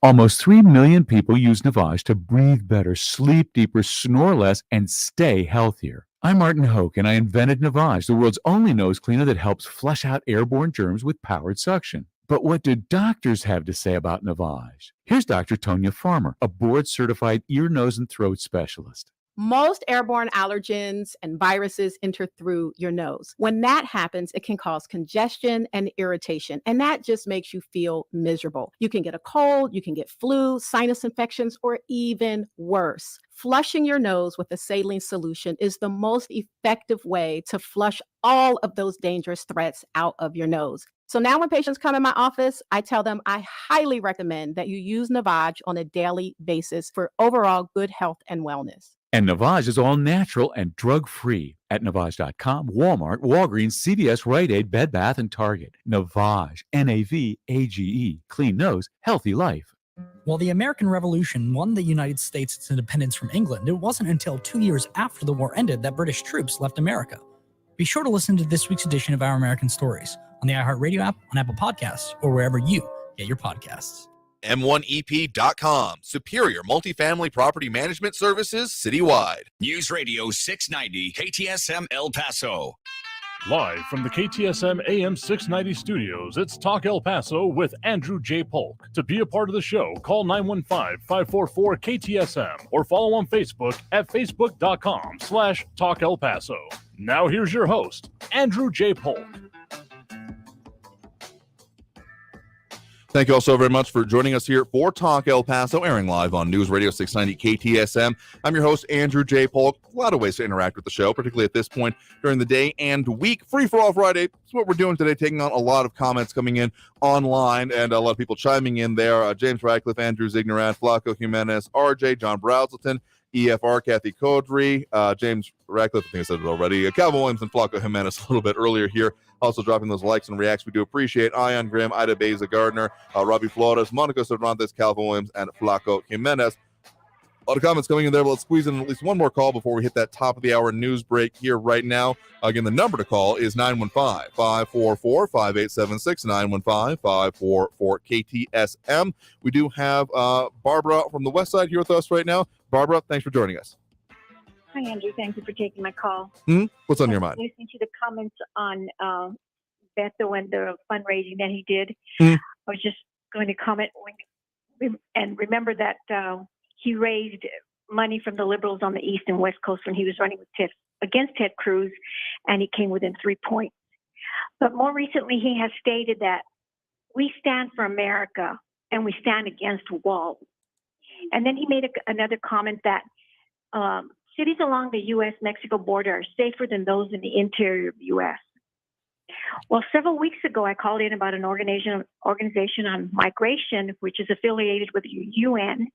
Almost 3 million people use Navage to breathe better, sleep deeper, snore less, and stay healthier. I'm Martin Hoke, and I invented Navage, the world's only nose cleaner that helps flush out airborne germs with powered suction. But what do doctors have to say about Navage? Here's Dr. Tonya Farmer, a board-certified ear, nose, and throat specialist. Most airborne allergens and viruses enter through your nose. When that happens, it can cause congestion and irritation, and that just makes you feel miserable. You can get a cold, you can get flu, sinus infections, or even worse. Flushing your nose with a saline solution is the most effective way to flush all of those dangerous threats out of your nose. So now when patients come in my office, I tell them I highly recommend that you use Navage on a daily basis for overall good health and wellness. And Navage is all natural and drug-free at Navage.com, Walmart, Walgreens, CVS, Rite Aid, Bed Bath, and Target. Navage, N-A-V-A-G-E. Clean nose, healthy life. While the American Revolution won the United States its independence from England, it wasn't until 2 years after the war ended that British troops left America. Be sure to listen to this week's edition of Our American Stories on the iHeartRadio app, on Apple Podcasts, or wherever you get your podcasts. M1EP.com. Superior multifamily property management services citywide. News Radio 690 KTSM El Paso. Live from the KTSM AM 690 studios, it's Talk El Paso with Andrew J. Polk. To be a part of the show, call 915-544-KTSM or follow on Facebook at facebook.com/Talk El Paso. Now here's your host, Andrew J. Polk. Thank you all so very much for joining us here for Talk El Paso, airing live on News Radio 690 KTSM. I'm your host, Andrew J. Polk. A lot of ways to interact with the show, particularly at this point during the day and week. Free for All Friday. That's what we're doing today, taking on a lot of comments coming in online and a lot of people chiming in there. James Radcliffe, Andrew Zignorant, Flaco Jimenez, RJ, John Brazelton, EFR, Kathy Codry, James Radcliffe, I think I said it already, Calvin Williams and Flaco Jimenez a little bit earlier here. Also dropping those likes and reacts. We do appreciate Ion Grimm, Ida Beza Gardner, Robbie Flores, Monica Cervantes, Calvin Williams, and Flaco Jimenez. A lot of comments coming in there, but let's squeeze in at least one more call before we hit that top of the hour news break here right now. Again, the number to call is 915-544-5876, 915-544-KTSM. We do have Barbara from the West Side here with us right now. Barbara, thanks for joining us. Hi, Andrew. Thank you for taking my call. What's on your mind? Listening to the comments on Beto and the fundraising that he did, I was just going to comment and remember that he raised money from the liberals on the East and West Coast when he was running with against Ted Cruz, and he came within 3 points. But more recently, he has stated that we stand for America and we stand against walls. And then he made another comment that cities along the U.S.-Mexico border are safer than those in the interior of the U.S. Well, several weeks ago, I called in about an organization on migration, which is affiliated with the UN,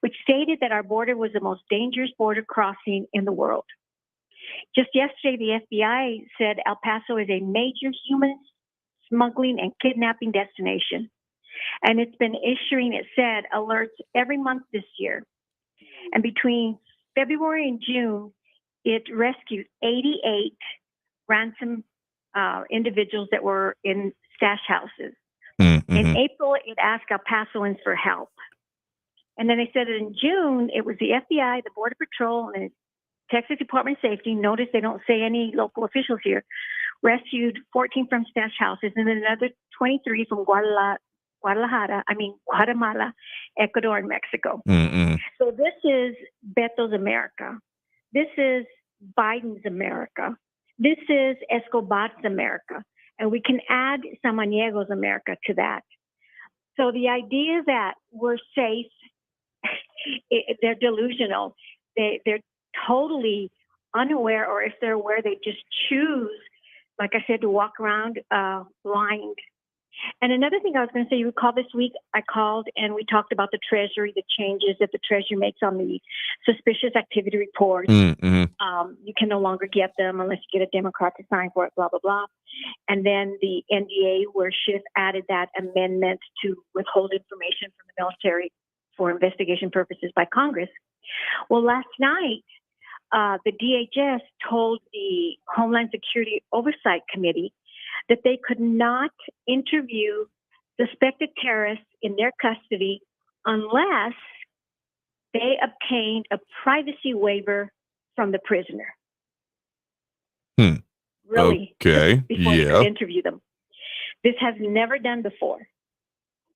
which stated that our border was the most dangerous border crossing in the world. Just yesterday, the FBI said El Paso is a major human smuggling and kidnapping destination. And it's been issuing, it said, alerts every month this year. And between February and June, it rescued 88 ransom individuals that were in stash houses. In April, it asked El Pasoans for help. And then they said that in June, it was the FBI, the Border Patrol, and the Texas Department of Safety. Notice they don't say any local officials here. Rescued 14 from stash houses and then another 23 from Guatemala, Ecuador, and Mexico. So this is Beto's America. This is Biden's America. This is Escobar's America. And we can add Samaniego's America to that. So the idea that we're safe, they're delusional. They're totally unaware, or if they're aware, they just choose, like I said, to walk around blind. And another thing I was going to say, you recall this week I called and we talked about the Treasury, the changes that the Treasury makes on the suspicious activity reports. You can no longer get them unless you get a Democrat to sign for it, blah, blah, blah. And then the NDA, where Schiff added that amendment to withhold information from the military for investigation purposes by Congress. Well, last night, the DHS told the Homeland Security Oversight Committee that they could not interview suspected terrorists in their custody unless they obtained a privacy waiver from the prisoner. Really? Okay. Before they could interview them. This has never done before.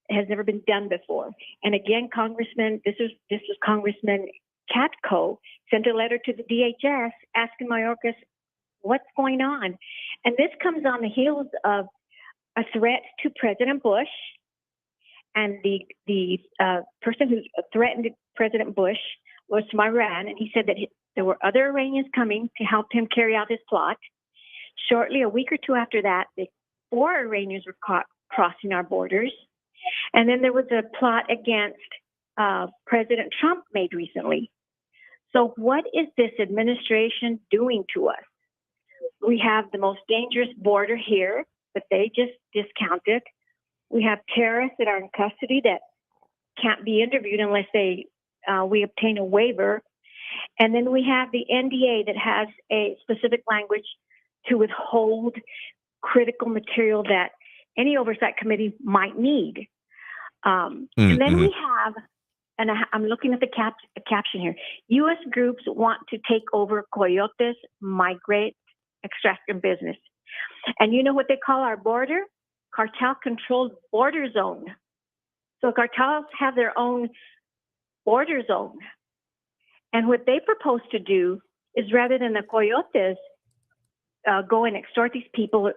It has never been done before. And again, Congressman, this was Congressman CATCO sent a letter to the DHS asking Mayorkas what's going on. And this comes on the heels of a threat to President Bush. And the person who threatened President Bush was from Iran. And he said that there were other Iranians coming to help him carry out his plot. Shortly, a week or two after that, 4 Iranians were caught crossing our borders. And then there was a plot against President Trump made recently. So what is this administration doing to us? We have the most dangerous border here, but they just discounted. We have terrorists that are in custody that can't be interviewed unless we obtain a waiver. And then we have the NDA that has a specific language to withhold critical material that any oversight committee might need. And then we have, and I'm looking at the caption here, U.S. groups want to take over Coyotes migrate extraction business. And you know what they call our border? Cartel-controlled border zone. So cartels have their own border zone. And what they propose to do is rather than the Coyotes go and extort these people,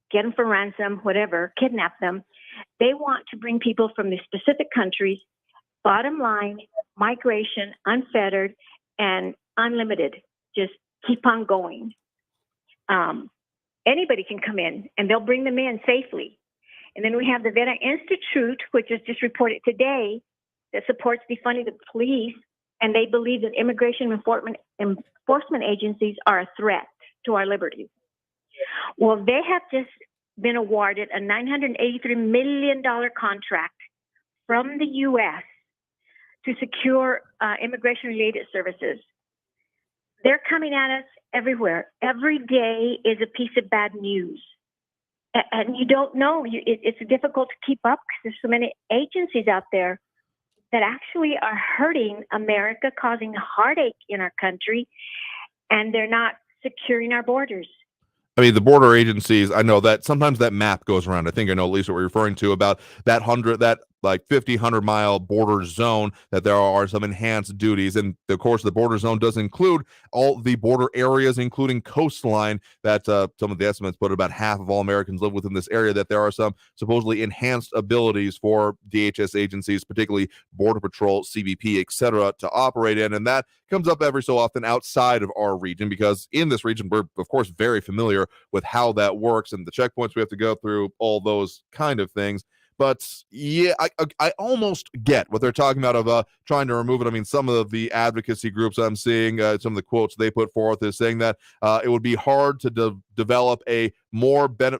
get them for ransom, whatever, kidnap them, they want to bring people from the specific countries, bottom line, migration, unfettered, and unlimited. Just keep on going. Anybody can come in, and they'll bring them in safely. And then we have the Vera Institute, which was just reported today, that supports defunding the police, and they believe that immigration enforcement agencies are a threat to our liberties. Well, they have just been awarded a $983 million contract from the U.S. to secure immigration-related services. They're coming at us everywhere. Every day is a piece of bad news. And you don't know. It's difficult to keep up because there's so many agencies out there that actually are hurting America, causing heartache in our country, and they're not securing our borders. I mean, the border agencies, I know that sometimes that map goes around. I think I know at least what we're referring to about that 100 mile border zone, that there are some enhanced duties. And of course, the border zone does include all the border areas, including coastline, that some of the estimates put about half of all Americans live within this area, that there are some supposedly enhanced abilities for DHS agencies, particularly Border Patrol, CBP, etc., to operate in. And that comes up every so often outside of our region, because in this region, we're, of course, very familiar with how that works and the checkpoints we have to go through, all those kind of things. But yeah, I almost get what they're talking about of trying to remove it. I mean, some of the advocacy groups I'm seeing, some of the quotes they put forth is saying that it would be hard to develop a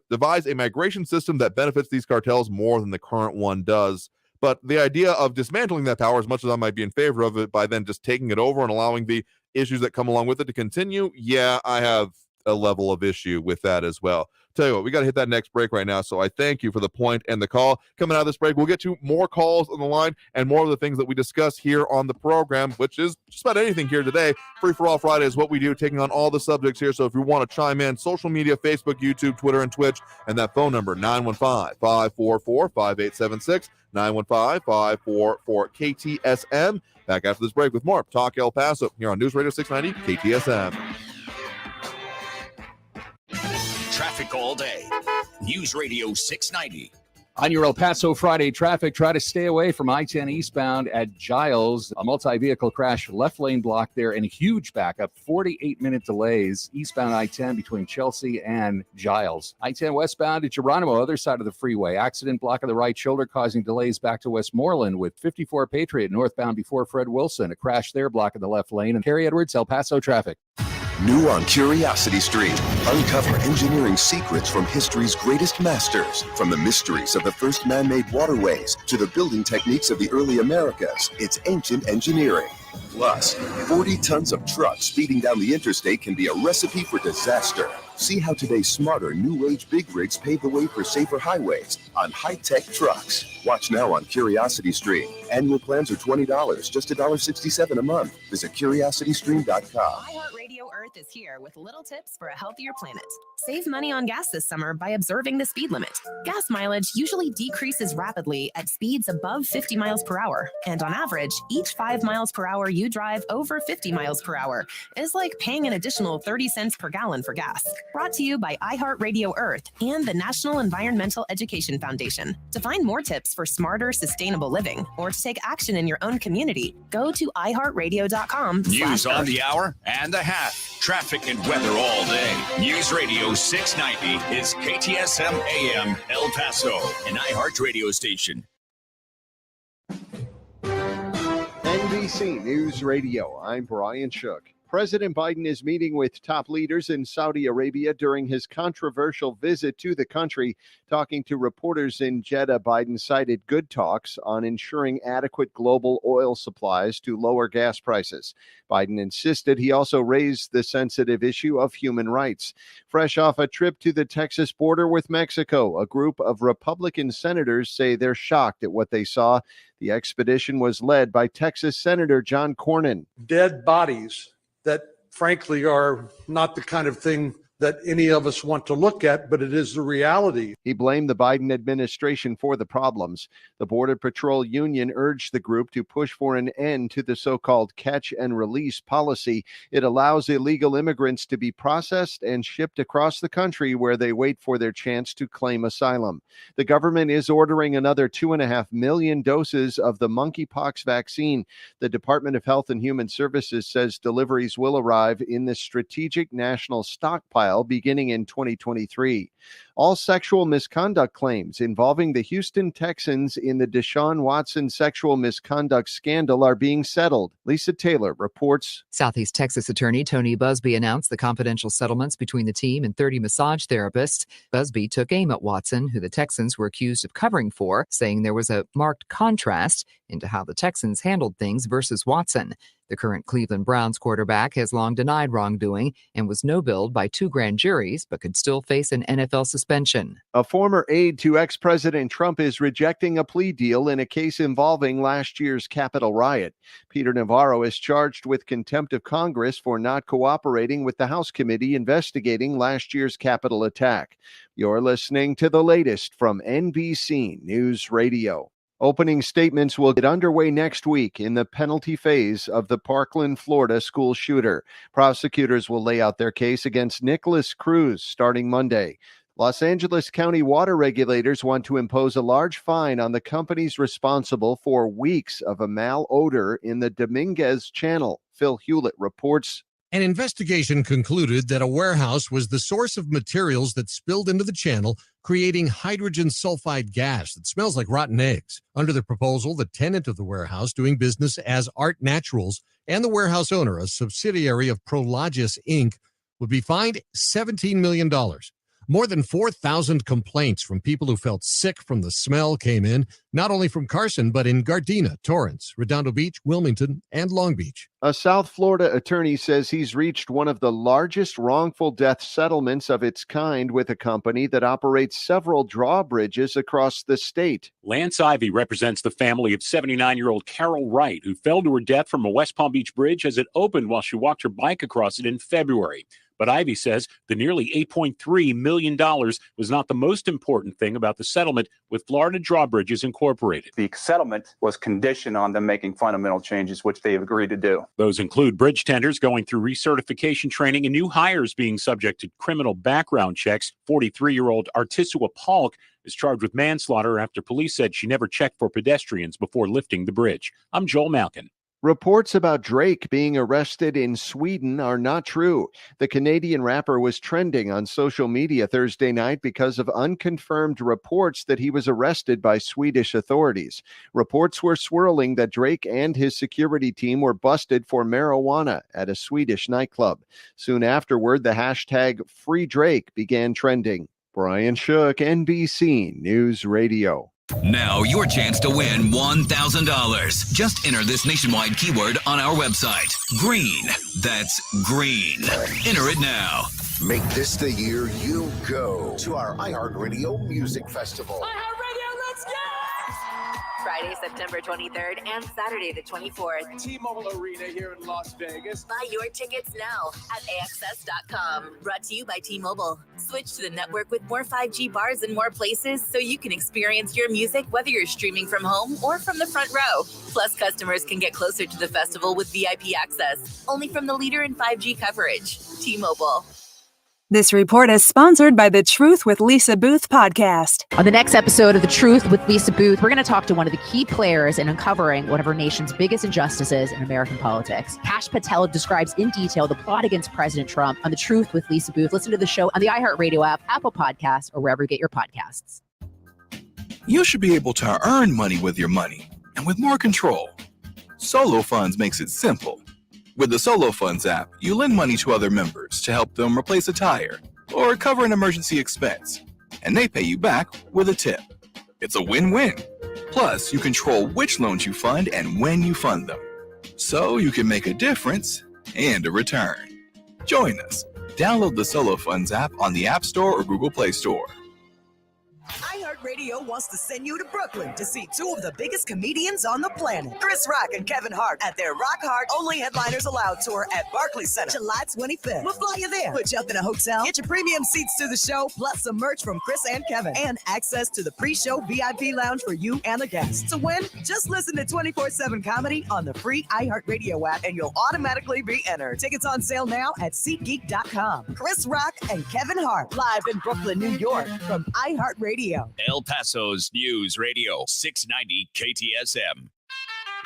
devise a migration system that benefits these cartels more than the current one does. But the idea of dismantling that power, as much as I might be in favor of it, by then just taking it over and allowing the issues that come along with it to continue, yeah, I have a level of issue with that as well. Tell you what, we got to hit that next break right now, so I thank you for the point and the call. Coming out of this break, we'll get to more calls on the line and more of the things that we discuss here on the program, which is just about anything here today. Free for All Friday is what we do, taking on all the subjects here. So if you want to chime in, social media, Facebook, YouTube, Twitter, and Twitch, and that phone number, 915-544-5876, 915-544-KTSM. Back after this break with more Talk El Paso here on News Radio 690 KTSM. Traffic all day. News Radio 690. On your El Paso Friday traffic, try to stay away from I-10 eastbound at Giles. A multi-vehicle crash, left lane block there, and a huge backup, 48-minute delays eastbound I-10 between Chelsea and Giles. I-10 westbound at Geronimo, other side of the freeway. Accident block of the right shoulder causing delays back to Westmoreland with 54 Patriot northbound before Fred Wilson. A crash there, block of the left lane. And Harry Edwards, El Paso traffic. New on Curiosity Street. Uncover engineering secrets from history's greatest masters. From the mysteries of the first man-made waterways to the building techniques of the early Americas, it's ancient engineering. Plus, 40 tons of trucks speeding down the interstate can be a recipe for disaster. See how today's smarter, new-age big rigs pave the way for safer highways on high-tech trucks. Watch now on Curiosity Stream. Annual plans are $20, just $1.67 a month. Visit CuriosityStream.com. iHeartRadio earns Earth is here with little tips for a healthier planet. Save money on gas this summer by observing the speed limit. Gas mileage usually decreases rapidly at speeds above 50 miles per hour. And on average, each 5 miles per hour you drive over 50 miles per hour is like paying an additional 30 cents per gallon for gas. Brought to you by iHeartRadio Earth and the National Environmental Education Foundation. To find more tips for smarter, sustainable living or to take action in your own community, go to iHeartRadio.com. News on the hour and a half. Traffic and weather all day. News Radio 690 is KTSM AM El Paso, an iHeart radio station. NBC News Radio, I'm Brian Shook. President Biden is meeting with top leaders in Saudi Arabia during his controversial visit to the country. Talking to reporters in Jeddah, Biden cited good talks on ensuring adequate global oil supplies to lower gas prices. Biden insisted he also raised the sensitive issue of human rights. Fresh off a trip to the Texas border with Mexico, a group of Republican senators say they're shocked at what they saw. The expedition was led by Texas Senator John Cornyn. Dead bodies that frankly are not the kind of thing that any of us want to look at, but it is the reality. He blamed the Biden administration for the problems. The Border Patrol Union urged the group to push for an end to the so-called catch and release policy. It allows illegal immigrants to be processed and shipped across the country where they wait for their chance to claim asylum. The government is ordering another 2.5 million doses of the monkeypox vaccine. The Department of Health and Human Services says deliveries will arrive in the Strategic National Stockpile beginning in 2023. All sexual misconduct claims involving the Houston Texans in the Deshaun Watson sexual misconduct scandal are being settled. Lisa Taylor reports. Southeast Texas attorney Tony Busby announced the confidential settlements between the team and 30 massage therapists. Busby took aim at Watson, who the Texans were accused of covering for, saying there was a marked contrast into how the Texans handled things versus Watson. The current Cleveland Browns quarterback has long denied wrongdoing and was no-billed by 2 grand juries, but could still face an NFL suspension. A former aide to ex-President Trump is rejecting a plea deal in a case involving last year's Capitol riot. Peter Navarro is charged with contempt of Congress for not cooperating with the House committee investigating last year's Capitol attack. You're listening to the latest from NBC News Radio. Opening statements will get underway next week in the penalty phase of the Parkland, Florida school shooter. Prosecutors will lay out their case against Nicholas Cruz starting Monday. Los Angeles County water regulators want to impose a large fine on the companies responsible for weeks of a malodor in the Dominguez Channel. Phil Hewlett reports. An investigation concluded that a warehouse was the source of materials that spilled into the channel, creating hydrogen sulfide gas that smells like rotten eggs. Under the proposal, the tenant of the warehouse doing business as Art Naturals and the warehouse owner, a subsidiary of Prologis Inc., would be fined $17 million. More than 4,000 complaints from people who felt sick from the smell came in, not only from Carson, but in Gardena, Torrance, Redondo Beach, Wilmington, and Long Beach. A South Florida attorney says he's reached one of the largest wrongful death settlements of its kind with a company that operates several drawbridges across the state. Lance Ivy represents the family of 79-year-old Carol Wright, who fell to her death from a West Palm Beach bridge as it opened while she walked her bike across it in February. But Ivy says the nearly $8.3 million was not the most important thing about the settlement with Florida Drawbridges Incorporated. The settlement was conditioned on them making fundamental changes, which they have agreed to do. Those include bridge tenders going through recertification training and new hires being subject to criminal background checks. 43-year-old Artisua Palk is charged with manslaughter after police said she never checked for pedestrians before lifting the bridge. I'm Joel Malkin. Reports about Drake being arrested in Sweden are not true. The Canadian rapper was trending on social media Thursday night because of unconfirmed reports that he was arrested by Swedish authorities. Reports were swirling that Drake and his security team were busted for marijuana at a Swedish nightclub. Soon afterward, the hashtag #FreeDrake began trending. Brian Shook, NBC News Radio. Now your chance to win $1,000. Just enter this nationwide keyword on our website. Green. That's green. Enter it now. Make this the year you go to our iHeartRadio Music Festival. Friday, September 23rd and Saturday the 24th. T-Mobile Arena here in Las Vegas. Buy your tickets now at AXS.com. Brought to you by T-Mobile. Switch to the network with more 5G bars and more places so you can experience your music whether you're streaming from home or from the front row. Plus, customers can get closer to the festival with VIP access. Only from the leader in 5G coverage, T-Mobile. This report is sponsored by the Truth with Lisa Booth podcast. On the next episode of The Truth with Lisa Booth, we're going to talk to one of the key players in uncovering one of our nation's biggest injustices in American politics. Kash Patel describes in detail the plot against President Trump on The Truth with Lisa Booth. Listen to the show on the iHeartRadio app, Apple Podcasts, or wherever you get your podcasts. You should be able to earn money with your money and with more control. Solo Funds makes it simple. With the Solo Funds app, you lend money to other members to help them replace a tire or cover an emergency expense, and they pay you back with a tip. It's a win-win. Plus, you control which loans you fund and when you fund them, so you can make a difference and a return. Join us. Download the Solo Funds app on the App Store or Google Play Store. iHeartRadio wants to send you to Brooklyn to see two of the biggest comedians on the planet, Chris Rock and Kevin Hart, at their Rock Hard Only Headliners Allowed tour at Barclays Center, July 25th. We'll fly you there, put you up in a hotel, get your premium seats to the show, plus some merch from Chris and Kevin, and access to the pre-show VIP lounge for you and the guests. To win, just listen to 24/7 Comedy on the free iHeartRadio app, and you'll automatically be entered. Tickets on sale now at SeatGeek.com. Chris Rock and Kevin Hart, live in Brooklyn, New York, from iHeartRadio. El Paso's News Radio 690 KTSM.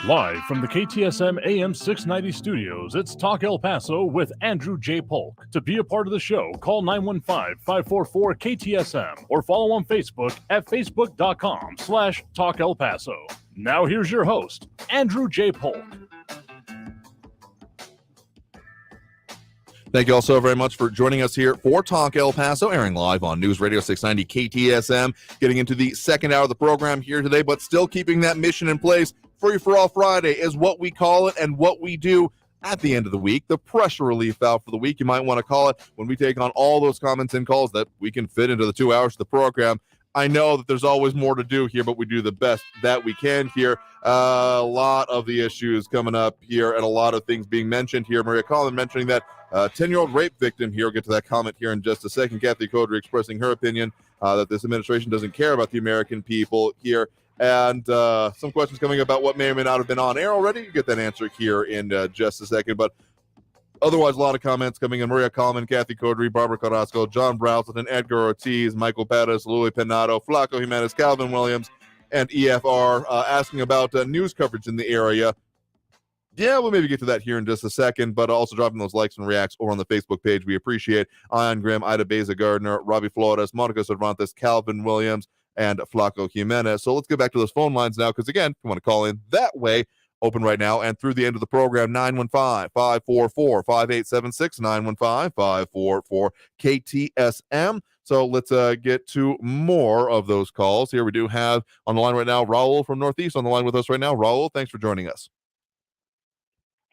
Live from the KTSM AM 690 studios, it's Talk El Paso with Andrew J. Polk. To be a part of the show, call 915-544-KTSM or follow on Facebook at facebook.com/Talk El Paso. Now here's your host, Andrew J. Polk. Thank you all so very much for joining us here for Talk El Paso, airing live on News Radio 690 KTSM. Getting into the second hour of the program here today, but still keeping that mission in place. Free for All Friday is what we call it and what we do at the end of the week. The pressure relief valve for the week, you might want to call it, when we take on all those comments and calls that we can fit into the 2 hours of the program. I know that there's always more to do here, but we do the best that we can here. A lot of the issues coming up here and a lot of things being mentioned here. Maria Collin mentioning that 10-year-old rape victim here. We'll get to that comment here in just a second. Kathy Codry expressing her opinion that this administration doesn't care about the American people here. And some questions coming about what may or may not have been on air already. You get that answer here in just a second. But otherwise, a lot of comments coming in. Maria Coleman, Kathy Codry, Barbara Carrasco, John Browselton, Edgar Ortiz, Michael Pettis, Louis Penato, Flaco Jimenez, Calvin Williams, and EFR asking about news coverage in the area. Yeah, we'll maybe get to that here in just a second, but also dropping those likes and reacts over on the Facebook page. We appreciate Ian Grimm, Ida Beza Gardner, Robbie Flores, Monica Cervantes, Calvin Williams, and Flaco Jimenez. So let's get back to those phone lines now, because again, if you want to call in that way, open right now and through the end of the program, 915-544-5876, 915-544-KTSM. So let's get to more of those calls. Here we do have on the line right now, Raul from Northeast on the line with us right now. Raul, thanks for joining us.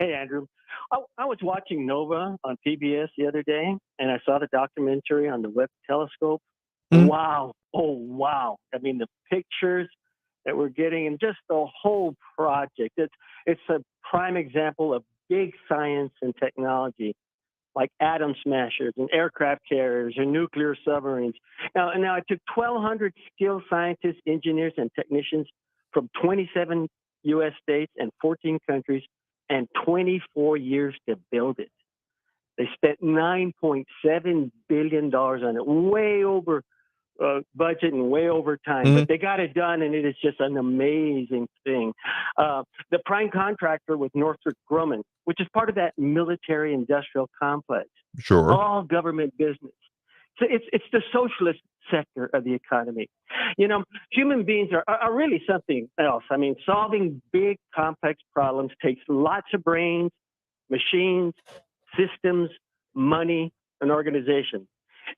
Hey, Andrew. I was watching NOVA on PBS the other day, and I saw the documentary on the Webb telescope. Wow. Oh, wow. I mean, the pictures that we're getting and just the whole project. It's a prime example of big science and technology, like atom smashers and aircraft carriers and nuclear submarines. Now it took 1,200 skilled scientists, engineers, and technicians from 27 U.S. states and 14 countries and 24 years to build it. They spent $9.7 billion on it, way over budget and way over time, but they got it done, and it is just an amazing thing. The prime contractor was Northrop Grumman, which is part of that military-industrial complex. Sure. All government business. So it's the socialist sector of the economy. You know, human beings are really something else. I mean, solving big, complex problems takes lots of brains, machines, systems, money, and organization.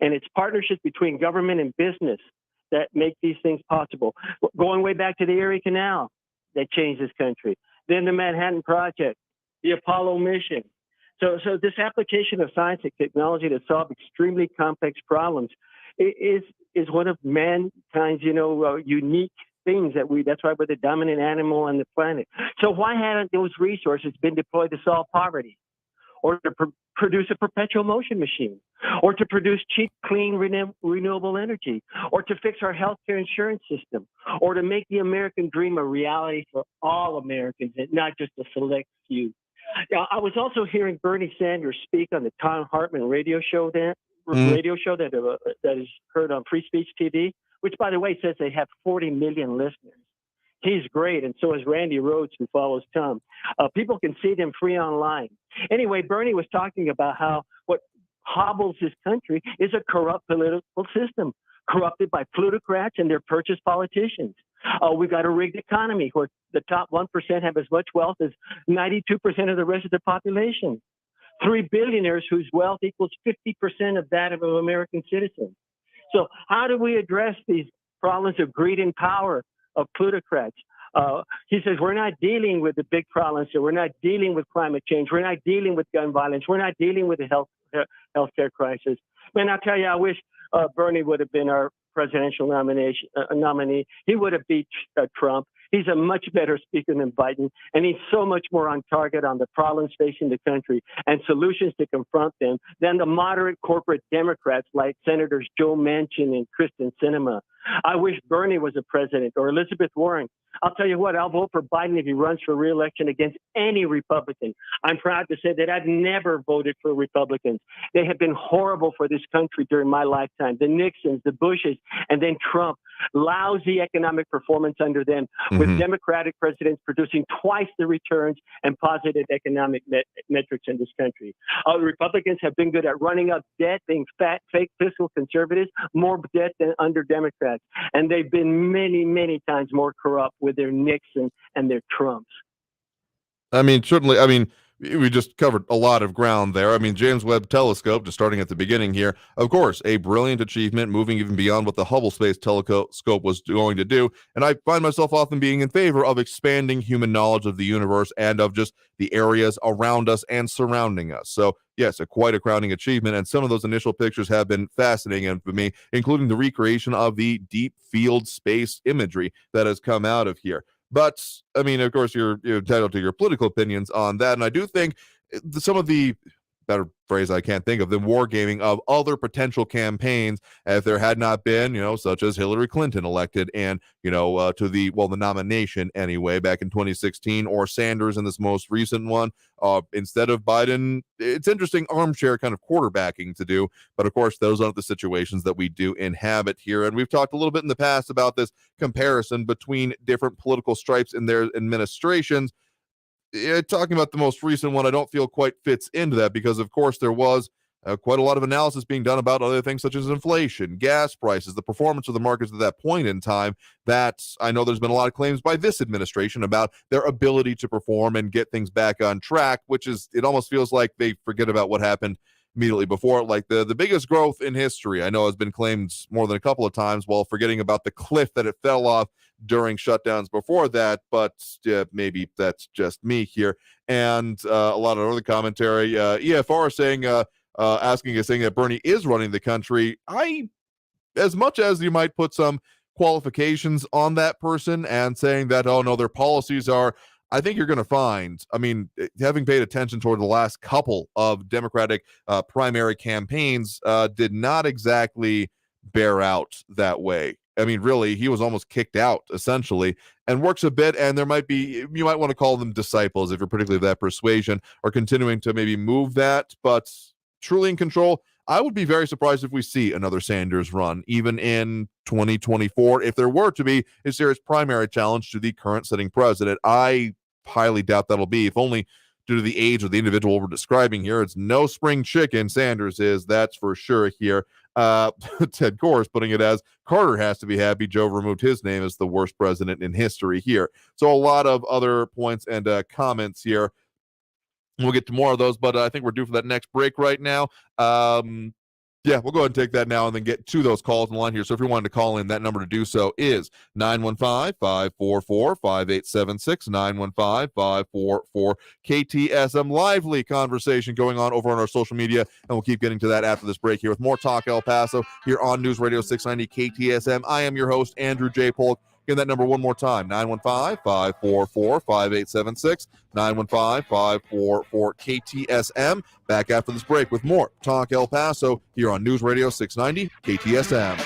And it's partnerships between government and business that make these things possible. Going way back to the Erie Canal that changed this country. Then the Manhattan Project, the Apollo mission. So this application of science and technology to solve extremely complex problems is one of mankind's, unique things that's why we're the dominant animal on the planet. So why haven't those resources been deployed to solve poverty, or to produce a perpetual motion machine, or to produce cheap, clean, renewable energy, or to fix our healthcare insurance system, or to make the American dream a reality for all Americans and not just a select few? I was also hearing Bernie Sanders speak on the Tom Hartman radio show that is heard on Free Speech TV, which, by the way, says they have 40 million listeners. He's great, and so is Randy Rhodes, who follows Tom. People can see them free online. Anyway, Bernie was talking about how what hobbles this country is a corrupt political system, corrupted by plutocrats and their purchased politicians. We've got a rigged economy where the top 1% have as much wealth as 92% of the rest of the population. 3 billionaires whose wealth equals 50% of that of an American citizen. So how do we address these problems of greed and power of plutocrats? He says, we're not dealing with the big problems here. We're not dealing with climate change. We're not dealing with gun violence. We're not dealing with the healthcare crisis. Man, I'll tell you, I wish Bernie would have been our presidential nominee. He would have beat Trump. He's a much better speaker than Biden, and he's so much more on target on the problems facing the country and solutions to confront them than the moderate corporate Democrats like Senators Joe Manchin and Kristen Sinema. I wish Bernie was a president, or Elizabeth Warren. I'll tell you what, I'll vote for Biden if he runs for re-election against any Republican. I'm proud to say that I've never voted for Republicans. They have been horrible for this country during my lifetime. The Nixons, the Bushes, and then Trump. Lousy economic performance under them, with Democratic presidents producing twice the returns and positive economic metrics in this country. Republicans have been good at running up debt, being fake fiscal conservatives, more debt than under Democrats. And they've been many, many times more corrupt with their Nixon and their Trumps. I mean, certainly, we just covered a lot of ground there. I mean, James Webb Telescope, just starting at the beginning here, of course, a brilliant achievement, moving even beyond what the Hubble Space Telescope was going to do. And I find myself often being in favor of expanding human knowledge of the universe and of just the areas around us and surrounding us. So, yes, quite a crowning achievement. And some of those initial pictures have been fascinating for me, including the recreation of the deep field space imagery that has come out of here. But, I mean, of course, you're entitled to your political opinions on that. And I do think some of the, better phrase I can't think of, the wargaming of other potential campaigns, if there had not been, such as Hillary Clinton elected and, to the nomination anyway, back in 2016, or Sanders in this most recent one, instead of Biden. It's interesting armchair kind of quarterbacking to do. But of course, those aren't the situations that we do inhabit here. And we've talked a little bit in the past about this comparison between different political stripes in their administrations. Talking about the most recent one, I don't feel quite fits into that because, of course, there was quite a lot of analysis being done about other things such as inflation, gas prices, the performance of the markets at that point in time. That I know there's been a lot of claims by this administration about their ability to perform and get things back on track, which is, it almost feels like they forget about what happened immediately before. Like the biggest growth in history, I know, has been claimed more than a couple of times, while forgetting about the cliff that it fell off during shutdowns before that. But maybe that's just me here. And a lot of other commentary. EFR saying, saying that Bernie is running the country. As much as you might put some qualifications on that person and saying that, oh no, their policies are, I think you're going to find, having paid attention toward the last couple of Democratic primary campaigns, did not exactly bear out that way. Really, he was almost kicked out, essentially, and works a bit, and you might want to call them disciples if you're particularly of that persuasion, or continuing to maybe move that, but truly in control. I would be very surprised if we see another Sanders run, even in 2024, if there were to be a serious primary challenge to the current sitting president. I highly doubt that'll be, if only due to the age of the individual we're describing here. It's no spring chicken, Sanders is, that's for sure here. Ted Kors putting it as, Carter has to be happy Joe removed his name as the worst president in history here. So a lot of other points and comments here. We'll get to more of those, but I think we're due for that next break right now. We'll go ahead and take that now and then get to those calls in the line here. So if you wanted to call in, that number to do so is 915-544-5876, 915-544 KTSM. Lively conversation going on over on our social media, and we'll keep getting to that after this break here with more Talk El Paso here on News Radio 690 KTSM. I am your host, Andrew J. Polk. Again, that number one more time, 915-544-5876, 915-544-KTSM. Back after this break with more Talk El Paso here on News Radio 690 KTSM.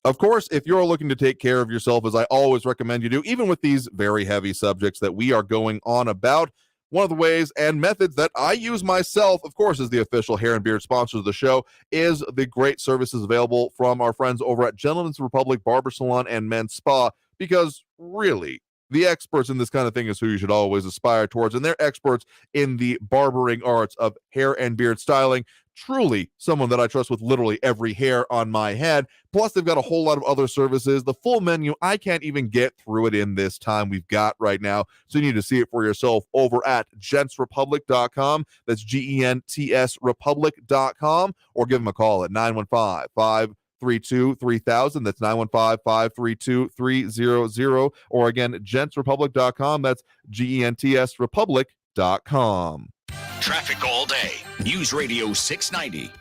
Of course, if you're looking to take care of yourself, as I always recommend you do, even with these very heavy subjects that we are going on about, one of the ways and methods that I use myself, of course, as the official hair and beard sponsor of the show, is the great services available from our friends over at Gentleman's Republic Barber Salon and Men's Spa, because really, the experts in this kind of thing is who you should always aspire towards, and they're experts in the barbering arts of hair and beard styling. Truly someone that I trust with literally every hair on my head. Plus, they've got a whole lot of other services. The full menu, I can't even get through it in this time we've got right now. So you need to see it for yourself over at gentsrepublic.com. That's GENTS Republic.com, or give them a call at 915-532-3000. That's 915-532-300. Or again, gentsrepublic.com. That's GENTSRepublic.com. Traffic all day. News Radio 690.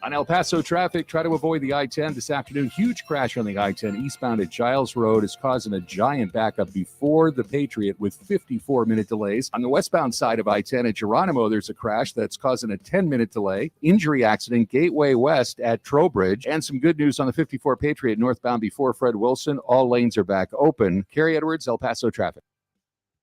On El Paso traffic, try to avoid the I-10 this afternoon. Huge crash on the I-10 eastbound at Giles Road is causing a giant backup before the Patriot with 54-minute delays. On the westbound side of I-10 at Geronimo, there's a crash that's causing a 10-minute delay. Injury accident Gateway West at Trowbridge. And some good news on the 54 Patriot northbound before Fred Wilson. All lanes are back open. Kerry Edwards, El Paso traffic.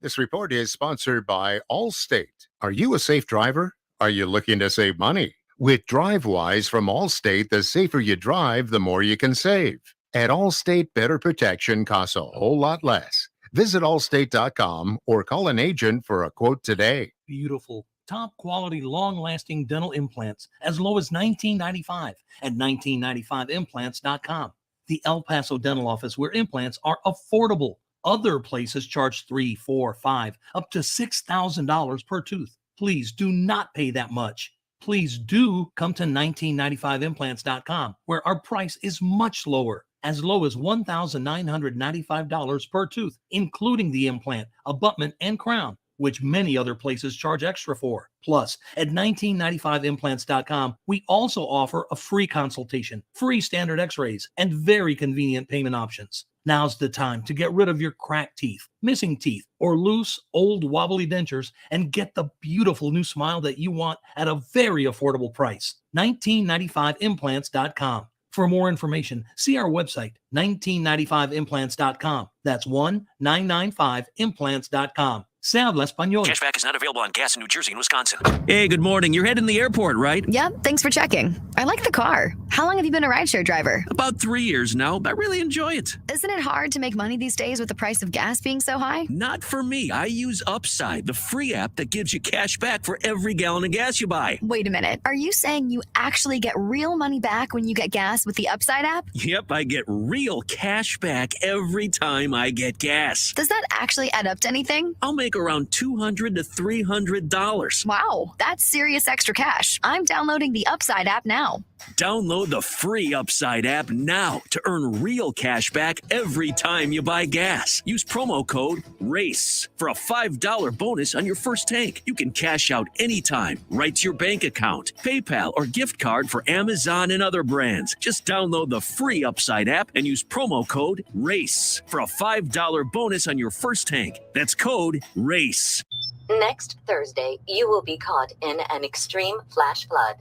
This report is sponsored by Allstate. Are you a safe driver? Are you looking to save money? With DriveWise from Allstate, the safer you drive, the more you can save. At Allstate, better protection costs a whole lot less. Visit allstate.com or call an agent for a quote today. Beautiful, top quality, long-lasting dental implants as low as $19.95 at 1995implants.com. The El Paso Dental Office, where implants are affordable. Other places charge $3, $4, $5, up to $6,000 per tooth. Please do not pay that much. Please do come to 1995implants.com, where our price is much lower, as low as $1,995 per tooth, including the implant, abutment, and crown, which many other places charge extra for. Plus, at 1995implants.com, we also offer a free consultation, free standard x-rays, and very convenient payment options. Now's the time to get rid of your cracked teeth, missing teeth, or loose, old, wobbly dentures and get the beautiful new smile that you want at a very affordable price. 1995implants.com. For more information, see our website, 1995implants.com. That's 1995implants.com. Se habla español. Cashback is not available on gas in New Jersey and Wisconsin. Hey, good morning. You're heading to the airport, right? Yep, thanks for checking. I like the car. How long have you been a rideshare driver? About 3 years now. I really enjoy it. Isn't it hard to make money these days with the price of gas being so high? Not for me. I use Upside, the free app that gives you cash back for every gallon of gas you buy. Wait a minute. Are you saying you actually get real money back when you get gas with the Upside app? Yep, I get real cash back every time I get gas. Does that actually add up to anything? I'll make around $200 to $300. Wow, that's serious extra cash. I'm downloading the Upside app now. Download the free Upside app now to earn real cash back every time you buy gas. Use promo code RACE for a $5 bonus on your first tank. You can cash out anytime, right to your bank account, PayPal, or gift card for Amazon and other brands. Just download the free Upside app and use promo code RACE for a $5 bonus on your first tank. That's code RACE. Next Thursday, you will be caught in an extreme flash flood.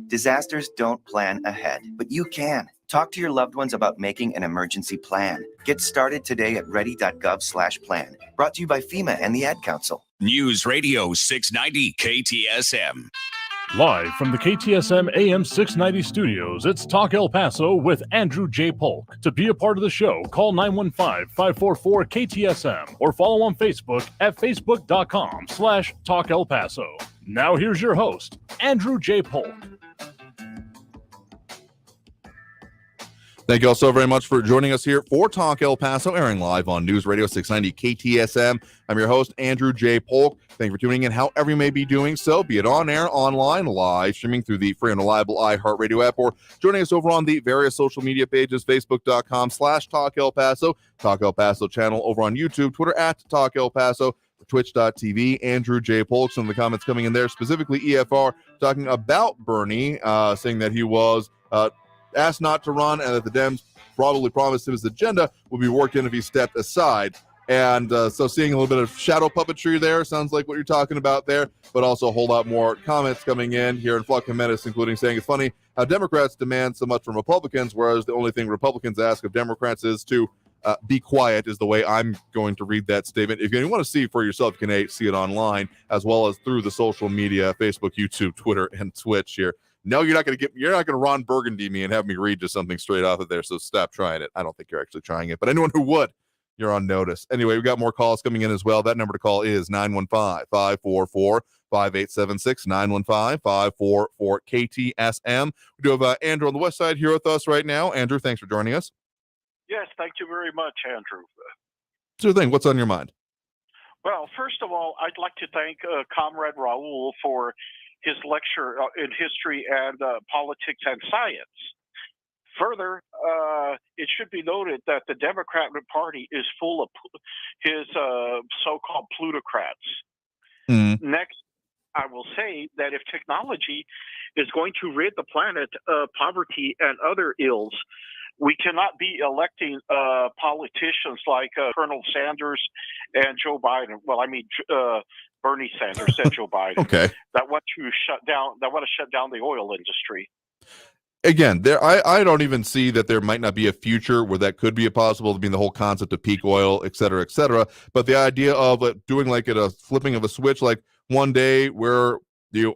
Disasters don't plan ahead, but you can. Talk to your loved ones about making an emergency plan. Get started today at ready.gov/plan. Brought to you by FEMA and the Ad Council. News Radio 690 KTSM. Live from the KTSM AM 690 studios, it's Talk El Paso with Andrew J. Polk. To be a part of the show, call 915-544-KTSM or follow on Facebook at facebook.com/Talk El Paso. Now here's your host, Andrew J. Polk. Thank you all so very much for joining us here for Talk El Paso, airing live on News Radio 690 KTSM. I'm your host, Andrew J. Polk. Thank you for tuning in, however you may be doing so, be it on air, online, live, streaming through the free and reliable iHeartRadio app, or joining us over on the various social media pages, facebook.com/Talk El Paso, Talk El Paso channel over on YouTube, Twitter at Talk El Paso, twitch.tv, Andrew J. Polk. Some of the comments coming in there, specifically EFR, talking about Bernie, saying that he was asked not to run, and that the Dems probably promised him his agenda would be worked in if he stepped aside. And so seeing a little bit of shadow puppetry there sounds like what you're talking about there, but also a whole lot more comments coming in here in Flock Jimenez, including saying it's funny how Democrats demand so much from Republicans, whereas the only thing Republicans ask of Democrats is to be quiet, is the way I'm going to read that statement. If you want to see it for yourself, you can see it online as well as through the social media, Facebook, YouTube, Twitter, and Twitch here. No, you're not going to Ron Burgundy me and have me read just something straight off of there, so stop trying it. I don't think you're actually trying it, but anyone who would, you're on notice. Anyway, we've got more calls coming in as well. That number to call is 915-544-5876, 915-544-KTSM. We do have Andrew on the west side here with us right now. Andrew, thanks for joining us. Yes, thank you very much, Andrew. Sure thing. What's on your mind? Well, first of all, I'd like to thank Comrade Raul for his lecture in history and politics and science. Further, it should be noted that the Democratic Party is full of his so-called plutocrats. Next, I will say that if technology is going to rid the planet of poverty and other ills, we cannot be electing politicians like Colonel Sanders and Joe Biden. Well, I mean Bernie Sanders and Joe Biden. Okay. That want to shut down the oil industry. Again, I don't even see that there might not be a future where that could be a possible. I mean, the whole concept of peak oil, et cetera, et cetera. But the idea of doing like a flipping of a switch, like one day we're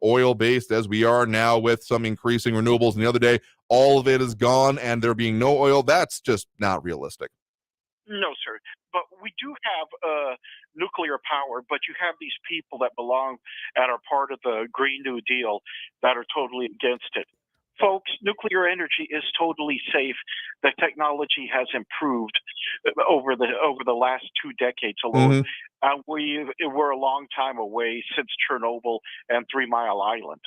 oil based as we are now with some increasing renewables, and the other day all of it is gone and there being no oil, that's just not realistic. No, sir. But we do have nuclear power, but you have these people that belong and are part of the Green New Deal that are totally against it. Folks, nuclear energy is totally safe. The technology has improved over the last 2 decades alone. We're a long time away since Chernobyl and 3 Mile Island.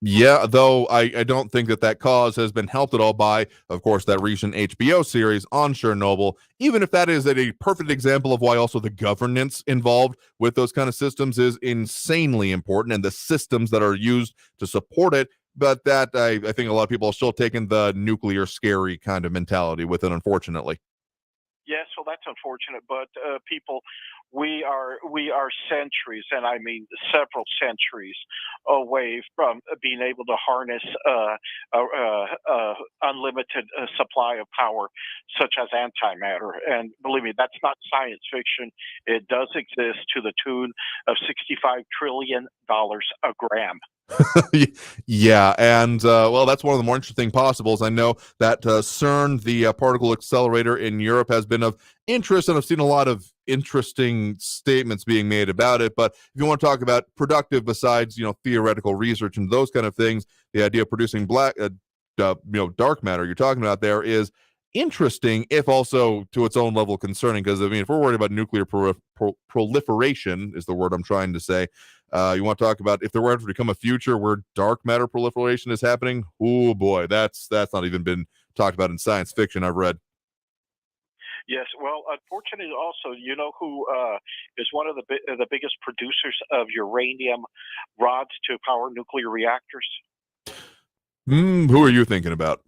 Yeah, though I don't think that cause has been helped at all by, of course, that recent HBO series on Chernobyl, even if that is a perfect example of why also the governance involved with those kind of systems is insanely important, and the systems that are used to support it. But that I think a lot of people are still taking the nuclear scary kind of mentality with it, unfortunately. Yes, well, that's unfortunate. But people, we are centuries, and I mean several centuries, away from being able to harness unlimited supply of power, such as antimatter. And believe me, that's not science fiction. It does exist to the tune of $65 trillion a gram. Yeah, and well, that's one of the more interesting possibles. I know that CERN, the particle accelerator in Europe, has been of interest, and I've seen a lot of interesting statements being made about it. But if you want to talk about productive, besides theoretical research and those kind of things, the idea of producing dark matter you're talking about there is interesting, if also to its own level concerning. Because I mean, if we're worried about nuclear proliferation, is the word I'm trying to say. You want to talk about if there were ever to become a future where dark matter proliferation is happening? Oh boy, that's not even been talked about in science fiction I've read. Yes, well, unfortunately, also, you know who is one of the biggest producers of uranium rods to power nuclear reactors? Who are you thinking about?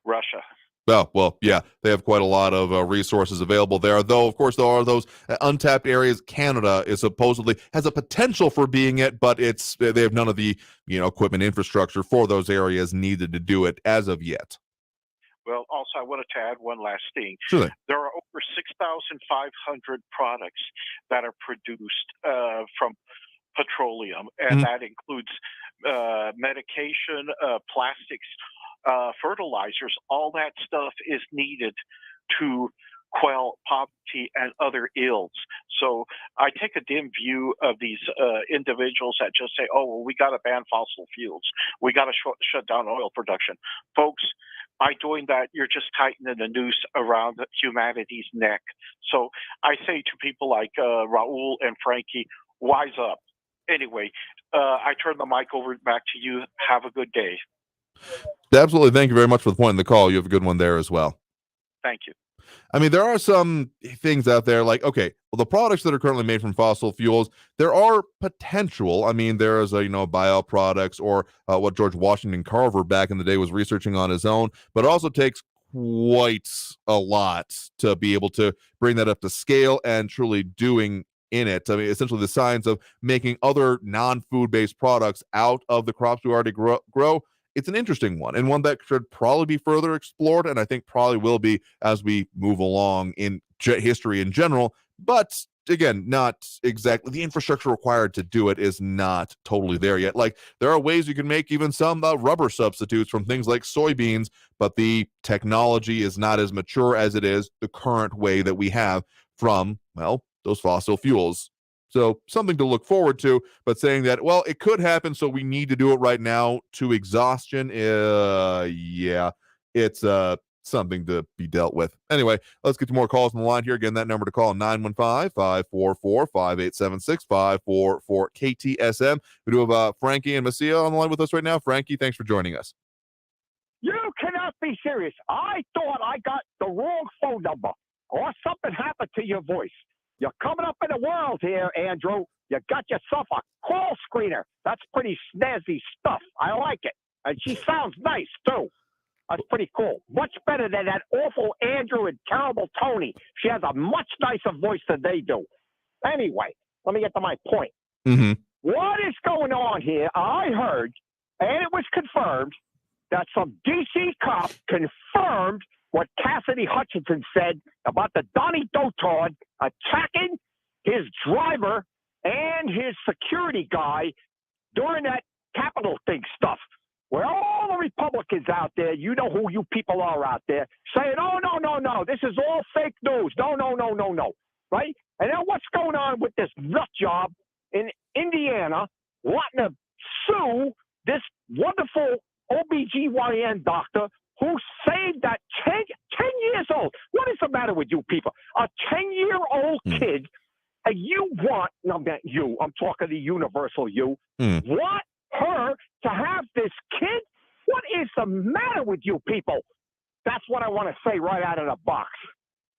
Russia. Oh, well, yeah, they have quite a lot of resources available there, though, of course, there are those untapped areas. Canada is supposedly has a potential for being it, but they have none of the equipment infrastructure for those areas needed to do it as of yet. Well, also, I wanted to add one last thing. Sure. There are over 6,500 products that are produced from petroleum, and that includes medication, plastics, fertilizers. All that stuff is needed to quell poverty and other ills. So I take a dim view of these individuals that just say, oh, well, we got to ban fossil fuels. We got to shut down oil production. Folks, by doing that, you're just tightening the noose around humanity's neck. So I say to people like Raul and Frankie, wise up. Anyway, I turn the mic over back to you. Have a good day. Absolutely. Thank you very much for the point in the call. You have a good one there as well. Thank you. I mean, there are some things out there like, okay, well, the products that are currently made from fossil fuels, there are potential. I mean, there is bioproducts or what George Washington Carver back in the day was researching on his own, but it also takes quite a lot to be able to bring that up to scale and truly doing in it. I mean, essentially the science of making other non-food based products out of the crops we already grow. It's an interesting one and one that should probably be further explored, and I think probably will be as we move along in history in general. But again, not exactly the infrastructure required to do it is not totally there yet. Like there are ways you can make even some rubber substitutes from things like soybeans, but the technology is not as mature as it is the current way that we have from, well, those fossil fuels. So something to look forward to, but saying that, well, it could happen, so we need to do it right now to exhaustion. Yeah, it's something to be dealt with. Anyway, let's get to more calls on the line here. Again, that number to call, 915-544-5876, 544-KTSM. We do have Frankie and Messia on the line with us right now. Frankie, thanks for joining us. You cannot be serious. I thought I got the wrong phone number or something happened to your voice. You're coming up in the world here, Andrew. You got yourself a call screener. That's pretty snazzy stuff. I like it. And she sounds nice, too. That's pretty cool. Much better than that awful Andrew and terrible Tony. She has a much nicer voice than they do. Anyway, let me get to my point. Mm-hmm. What is going on here? I heard, and it was confirmed, that some D.C. cop confirmed what Cassidy Hutchinson said about the Donnie Dotard attacking his driver and his security guy during that Capitol thing stuff. Where all the Republicans out there, you know who you people are out there, saying, oh, no, this is all fake news. No, right? And then what's going on with this nut job in Indiana wanting to sue this wonderful OBGYN doctor who saved that 10 years old. What is the matter with you people? A 10-year-old kid, and you want, no, not you, I'm talking the universal you, want her to have this kid? What is the matter with you people? That's what I want to say right out of the box.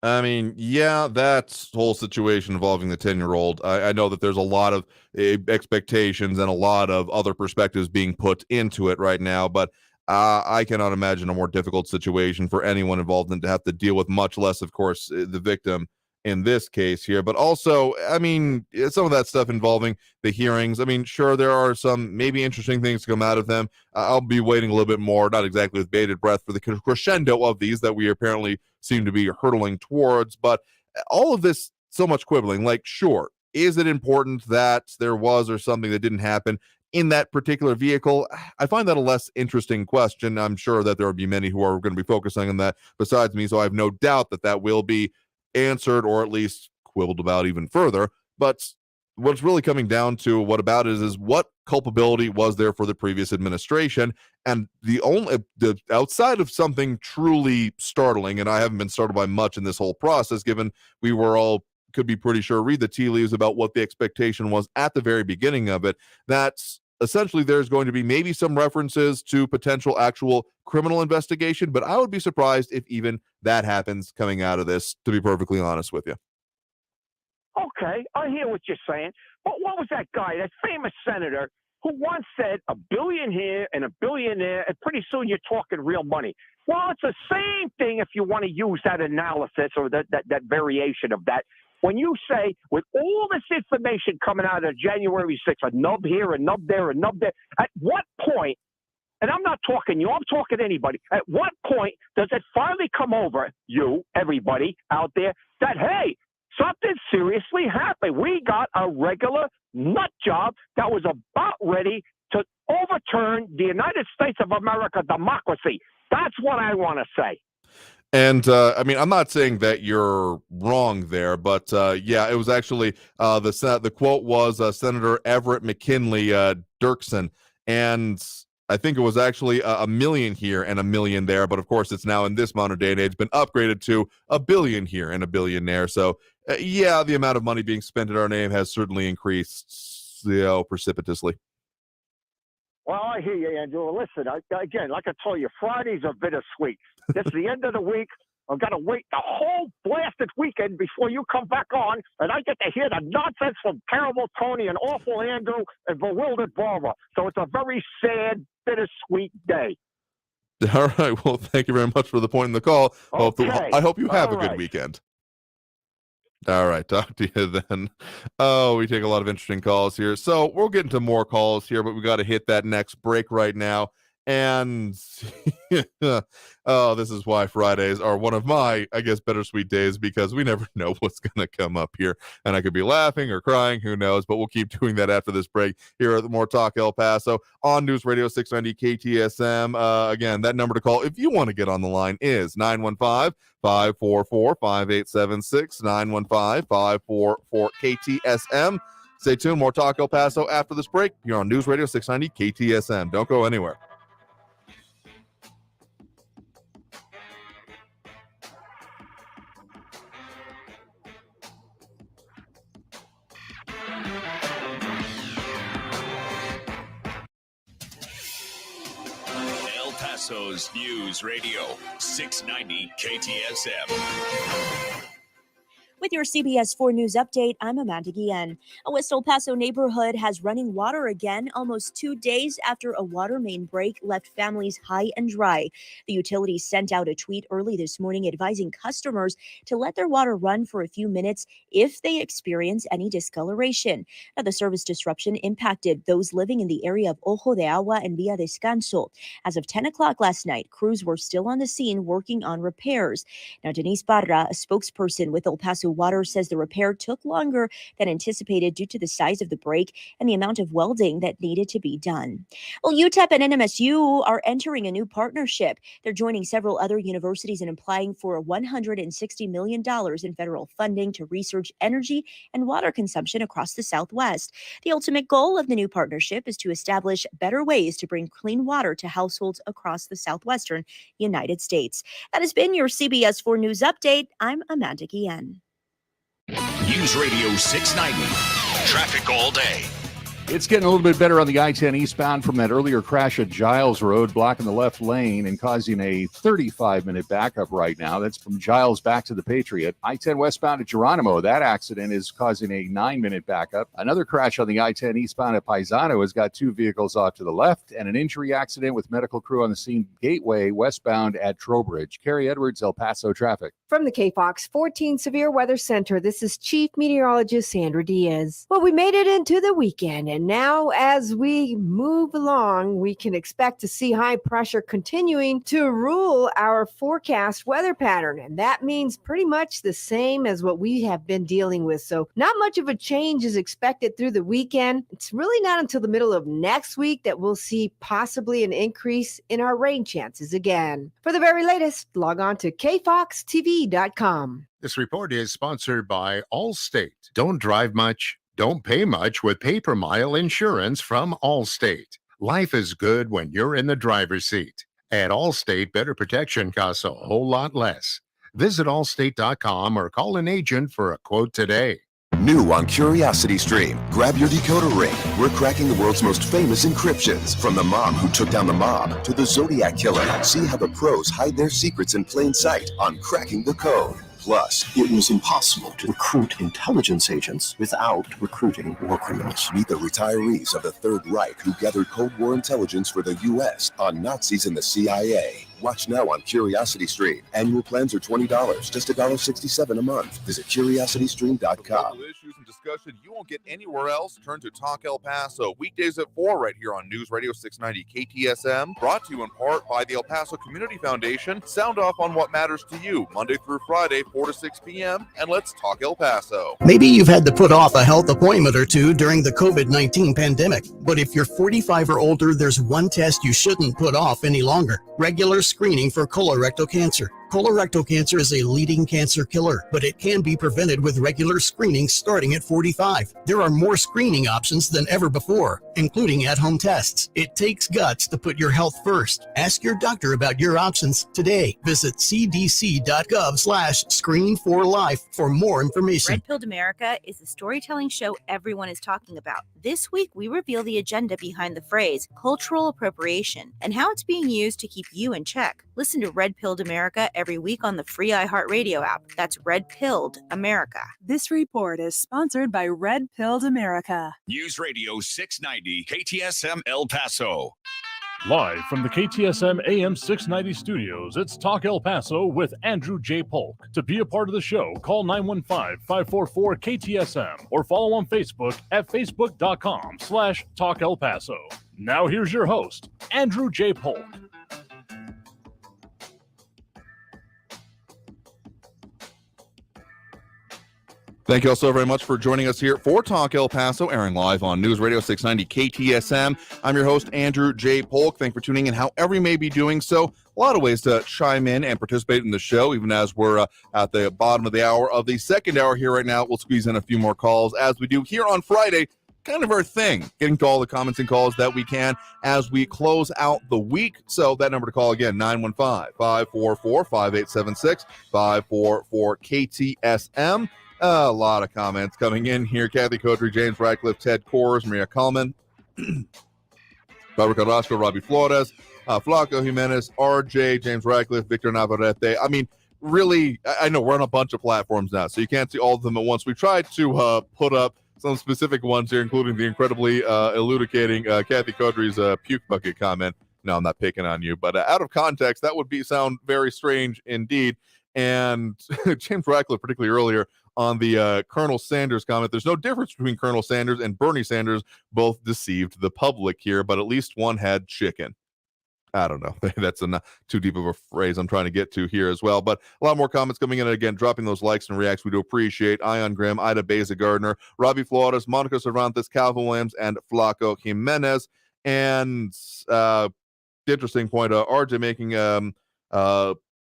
I mean, yeah, that whole situation involving the 10-year-old, I know that there's a lot of expectations and a lot of other perspectives being put into it right now, but I cannot imagine a more difficult situation for anyone involved than to have to deal with, much less, of course, the victim in this case here. But also, I mean, some of that stuff involving the hearings, I mean, sure, there are some maybe interesting things to come out of them. I'll be waiting a little bit more, not exactly with bated breath, for the crescendo of these that we apparently seem to be hurtling towards. But all of this, so much quibbling, like, sure, is it important that there was or something that didn't happen in that particular vehicle? I find that a less interesting question. I'm sure that there will be many who are going to be focusing on that besides me, so I have no doubt that that will be answered or at least quibbled about even further. But what's really coming down to what about it is what culpability was there for the previous administration? And the outside of something truly startling, and I haven't been startled by much in this whole process, given we were all could be pretty sure read the tea leaves about what the expectation was at the very beginning of it, that's essentially there's going to be maybe some references to potential actual criminal investigation, but I would be surprised if even that happens coming out of this, to be perfectly honest with you. Okay, I hear what you're saying. But what was that guy, that famous senator, who once said $1 billion here and $1 billion there, and pretty soon you're talking real money? Well, it's the same thing if you want to use that analysis or that variation of that. When you say, with all this information coming out of January 6th, a nub here, a nub there, a nub there, at what point, and I'm not talking you, I'm talking anybody, at what point does it finally come over you, everybody out there, that, hey, something seriously happened. We got a regular nut job that was about ready to overturn the United States of America democracy. That's what I want to say. And I mean, I'm not saying that you're wrong there, but yeah, it was actually the quote was Senator Everett McKinley Dirksen, and I think it was actually $1 million here and $1 million there, but of course it's now in this modern day and age been upgraded to $1 billion here and $1 billion there. So yeah, the amount of money being spent in our name has certainly increased, precipitously. Well, I hear you, Andrew. Listen, again, like I told you, Fridays are bittersweet. This is the end of the week. I've got to wait the whole blasted weekend before you come back on, and I get to hear the nonsense from terrible Tony and awful Andrew and bewildered Barbara. So it's a very sad, bittersweet day. All right. Well, thank you very much for the point in the call. Okay. I hope you have All a good right. weekend. All right. Talk to you then. Oh, we take a lot of interesting calls here. So we'll get into more calls here, but we got to hit that next break right now. And oh, this is why Fridays are one of my, I guess, bittersweet days, because we never know what's going to come up here. And I could be laughing or crying, who knows, but we'll keep doing that after this break here at the More Talk El Paso on News Radio 690 KTSM. Again, that number to call if you want to get on the line is 915-544-5876, 915-544-KTSM. Stay tuned. More Talk El Paso after this break. You're on News Radio 690 KTSM. Don't go anywhere. El Paso's News Radio 690 KTSM. With your CBS 4 News update, I'm Amanda Guillen. A West El Paso neighborhood has running water again almost 2 days after a water main break left families high and dry. The utility sent out a tweet early this morning advising customers to let their water run for a few minutes if they experience any discoloration. Now, the service disruption impacted those living in the area of Ojo de Agua and Villa Descanso. As of 10 o'clock last night, crews were still on the scene working on repairs. Now, Denise Barra, a spokesperson with El Paso Water, says the repair took longer than anticipated due to the size of the break and the amount of welding that needed to be done. Well, UTEP and NMSU are entering a new partnership. They're joining several other universities in applying for $160 million in federal funding to research energy and water consumption across the Southwest. The ultimate goal of the new partnership is to establish better ways to bring clean water to households across the Southwestern United States. That has been your CBS 4 News Update. I'm Amanda Guillen. News Radio 690. Traffic all day. It's getting a little bit better on the I-10 eastbound from that earlier crash at Giles Road, blocking the left lane and causing a 35-minute backup right now. That's from Giles back to the Patriot. I-10 westbound at Geronimo, that accident is causing a 9-minute backup. Another crash on the I-10 eastbound at Paisano has got 2 vehicles off to the left, and an injury accident with medical crew on the scene Gateway westbound at Trowbridge. Carrie Edwards, El Paso traffic. From the KFOX 14 Severe Weather Center, this is Chief Meteorologist Sandra Diaz. Well, we made it into the weekend, and now as we move along, we can expect to see high pressure continuing to rule our forecast weather pattern. And that means pretty much the same as what we have been dealing with. So not much of a change is expected through the weekend. It's really not until the middle of next week that we'll see possibly an increase in our rain chances again. For the very latest, log on to kfoxtv.com. This report is sponsored by Allstate. Don't drive much, don't pay much with pay-per-mile insurance from Allstate. Life is good when you're in the driver's seat. At Allstate, better protection costs a whole lot less. Visit allstate.com or call an agent for a quote today. New on Curiosity Stream. Grab your decoder ring. We're cracking the world's most famous encryptions. From the mom who took down the mob to the Zodiac Killer. See how the pros hide their secrets in plain sight on Cracking the Code. Plus, it was impossible to recruit intelligence agents without recruiting war criminals. Meet the retirees of the Third Reich who gathered Cold War intelligence for the U.S. on Nazis and the CIA. Watch now on Curiosity Stream. Annual plans are $20, just $1.67 a month. Visit curiositystream.com. Issues and discussion you won't get anywhere else. Turn to Talk El Paso weekdays at 4 right here on News Radio 690 KTSM. Brought to you in part by the El Paso Community Foundation. Sound off on what matters to you Monday through Friday, 4 to 6 p.m. And let's talk El Paso. Maybe you've had to put off a health appointment or two during the COVID-19 pandemic. But if you're 45 or older, there's one test you shouldn't put off any longer. Regular screening for colorectal cancer. Colorectal cancer is a leading cancer killer, but it can be prevented with regular screening starting at 45. There are more screening options than ever before, including at-home tests. It takes guts to put your health first. Ask your doctor about your options today. Visit cdc.gov/screen4life for more information. Red Pilled America is the storytelling show everyone is talking about. This week, we reveal the agenda behind the phrase cultural appropriation and how it's being used to keep you in check. Listen to Red Pilled America every week on the free iHeartRadio app. That's Red Pilled America. This report is sponsored by Red Pilled America. News Radio 690 KTSM El Paso. Live from the KTSM AM 690 studios, it's Talk El Paso with Andrew J. Polk. To be a part of the show, call 915-544-KTSM or follow on Facebook at facebook.com/Talk El Paso. Now here's your host, Andrew J. Polk. Thank you all so very much for joining us here for Talk El Paso, airing live on News Radio 690 KTSM. I'm your host, Andrew J. Polk. Thank you for tuning in, however you may be doing so. A lot of ways to chime in and participate in the show, even as we're at the bottom of the hour of the second hour here right now. We'll squeeze in a few more calls as we do here on Friday. Kind of our thing, getting to all the comments and calls that we can as we close out the week. So that number to call again, 915-544-5876, 544-KTSM. A lot of comments coming in here. Kathy Codry, James Radcliffe, Ted Kors, Maria Kalman, Barbara Carrasco, Robbie Flores, Flaco Jimenez, RJ, James Radcliffe, Victor Navarrete. I mean, really, I know we're on a bunch of platforms now, so you can't see all of them at once. We tried to put up some specific ones here, including the incredibly elucidating Kathy Codry's puke bucket comment. No, I'm not picking on you, but out of context, that would sound very strange indeed. And James Radcliffe, particularly earlier, on the Colonel Sanders comment, there's no difference between Colonel Sanders and Bernie Sanders. Both deceived the public here, but at least one had chicken. I don't know. That's not too deep of a phrase I'm trying to get to here as well. But a lot more comments coming in. And again, dropping those likes and reacts. We do appreciate Ion Grimm, Ida Beza Gardner, Robbie Flores, Monica Cervantes, Calvin Williams, and Flaco Jimenez. And interesting point, RJ making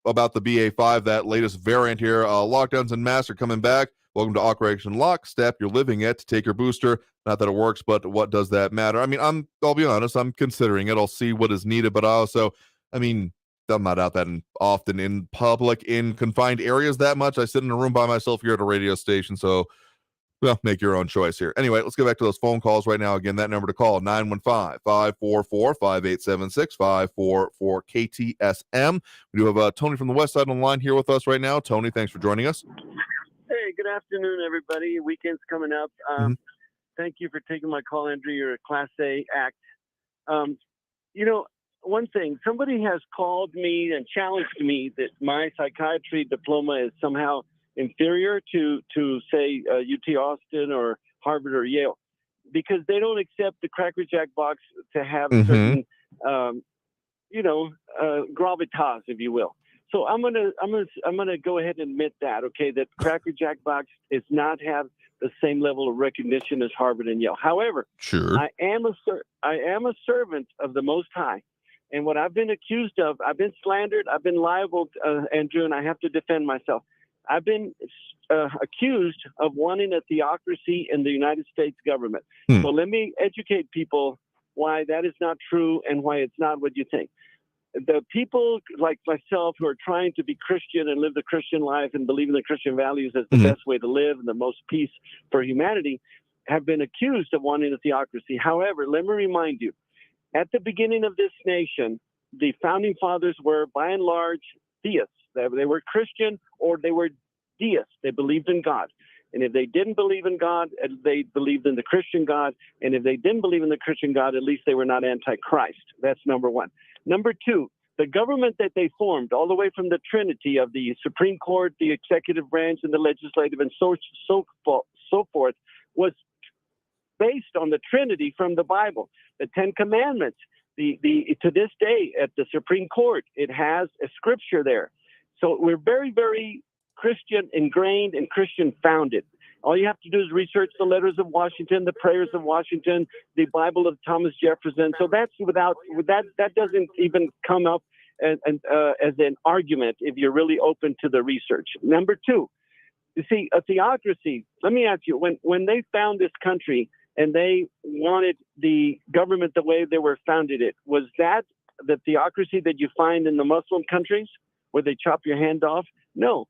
about the BA5, that latest variant here. Lockdowns and masks are coming back. Welcome to Operation Lockstep. You're living it. Take your booster. Not that it works, but what does that matter? I mean, I'll be honest, I'm considering it. I'll see what is needed, but I'm not out that often in public, in confined areas that much. I sit in a room by myself here at a radio station, so well, make your own choice here. Anyway, let's get back to those phone calls right now. Again, that number to call, 915-544-5876, 544-KTSM. We do have Tony from the West Side on the line here with us right now. Tony, thanks for joining us. Hey, good afternoon, everybody. Weekend's coming up. Thank you for taking my call, Andrew. You're a Class A act. One thing, somebody has called me and challenged me that my psychiatry diploma is somehow inferior to say UT Austin or Harvard or Yale, because they don't accept the Cracker Jack box to have a certain gravitas, if you will. So I'm gonna go ahead and admit that, okay, that Cracker Jack box does not have the same level of recognition as Harvard and Yale. However, sure, I am a servant of the Most High. And what I've been accused of, I've been slandered, I've been liable, Andrew, and I have to defend myself. I've been accused of wanting a theocracy in the United States government. So let me educate people why that is not true and why it's not what you think. The people like myself who are trying to be Christian and live the Christian life and believe in the Christian values as the best way to live and the most peace for humanity have been accused of wanting a theocracy. However, let me remind you, at the beginning of this nation, the founding fathers were, by and large, theists. They were Christian or they were deists. They believed in God. And if they didn't believe in God, they believed in the Christian God. And if they didn't believe in the Christian God, at least they were not anti-Christ. That's number one. Number two, the government that they formed, all the way from the trinity of the Supreme Court, the executive branch, and the legislative, and so forth, was based on the Trinity from the Bible. The Ten Commandments, to this day at the Supreme Court, it has a scripture there. So we're very, very Christian ingrained and Christian founded. All you have to do is research the letters of Washington, the prayers of Washington, the Bible of Thomas Jefferson. So that's that doesn't even come up as an argument if you're really open to the research. Number two, you see, a theocracy. Let me ask you, when they found this country and they wanted the government the way they were founded, was that the theocracy that you find in the Muslim countries where they chop your hand off? No.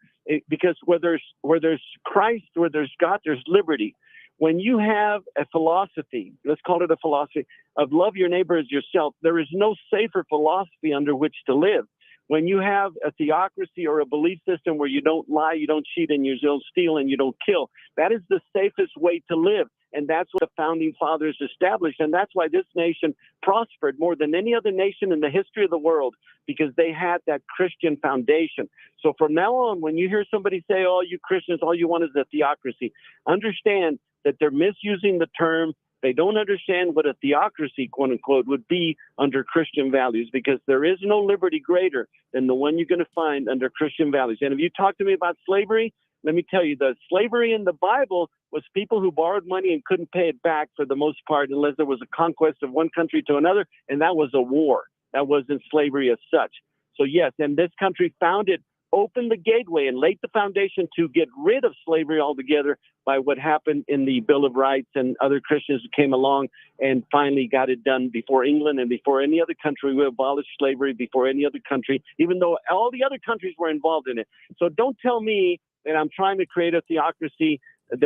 Because where there's Christ, where there's God, there's liberty. When you have a philosophy, let's call it a philosophy, of love your neighbor as yourself, there is no safer philosophy under which to live When you have a theocracy or a belief system where you don't lie, you don't cheat, and you don't steal, and you don't kill, that is the safest way to live. And that's what the founding fathers established. And that's why this nation prospered more than any other nation in the history of the world, because they had that Christian foundation. So from now on, when you hear somebody say, oh, you Christians, all you want is a theocracy, understand that they're misusing the term. They don't understand what a theocracy, quote unquote, would be under Christian values, because there is no liberty greater than the one you're going to find under Christian values. And if you talk to me about slavery, let me tell you, the slavery in the Bible was people who borrowed money and couldn't pay it back for the most part, unless there was a conquest of one country to another, and that was a war. That wasn't slavery as such. So yes, and this country opened the gateway and laid the foundation to get rid of slavery altogether by what happened in the Bill of Rights, and other Christians who came along and finally got it done before England and before any other country. We abolished slavery before any other country, even though all the other countries were involved in it. So don't tell me that I'm trying to create a theocracy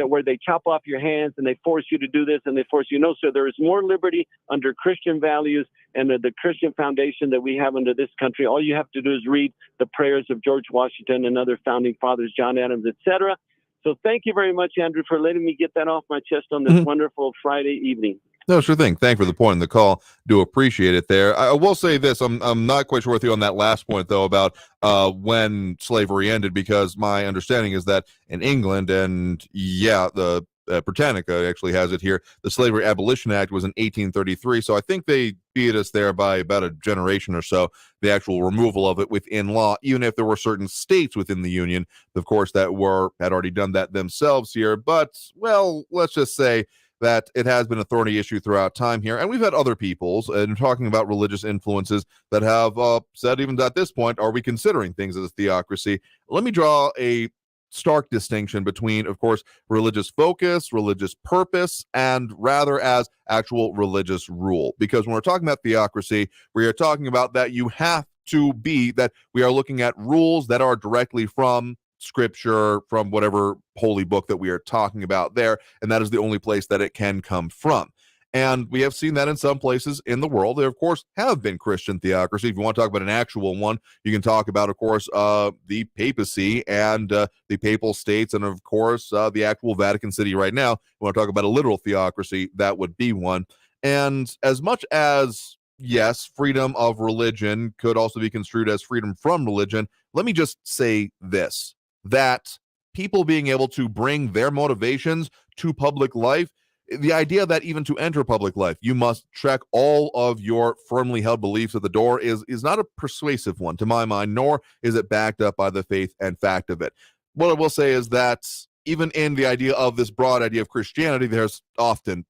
where they chop off your hands and they force you to do this and they force you. No, sir, there is more liberty under Christian values and the Christian foundation that we have under this country. All you have to do is read the prayers of George Washington and other founding fathers, John Adams, etc. So thank you very much, Andrew, for letting me get that off my chest on this wonderful Friday evening. No, sure thing. Thank you for the point in the call. Do appreciate it there. I will say this. I'm not quite sure with you on that last point, though, about when slavery ended, because my understanding is that in England, and the Britannica actually has it here, the Slavery Abolition Act was in 1833. So I think they beat us there by about a generation or so, the actual removal of it within law, even if there were certain states within the Union, of course, that had already done that themselves here. But, well, let's just say that it has been a thorny issue throughout time here. And we've had other peoples, and talking about religious influences, that have said, even at this point, are we considering things as a theocracy? Let me draw a stark distinction between, of course, religious focus, religious purpose, and rather as actual religious rule. Because when we're talking about theocracy, we are talking about that you have to be, that we are looking at rules that are directly from Scripture, from whatever holy book that we are talking about there, and that is the only place that it can come from. And we have seen that in some places in the world. There, of course, have been Christian theocracy. If you want to talk about an actual one, you can talk about, of course, the papacy and the papal states, and, of course, the actual Vatican City right now. You want to talk about a literal theocracy, that would be one. And as much as, yes, freedom of religion could also be construed as freedom from religion, let me just say this, that people being able to bring their motivations to public life, the idea that even to enter public life, you must check all of your firmly held beliefs at the door is not a persuasive one to my mind, nor is it backed up by the faith and fact of it. What I will say is that even in the idea of this broad idea of Christianity, there's often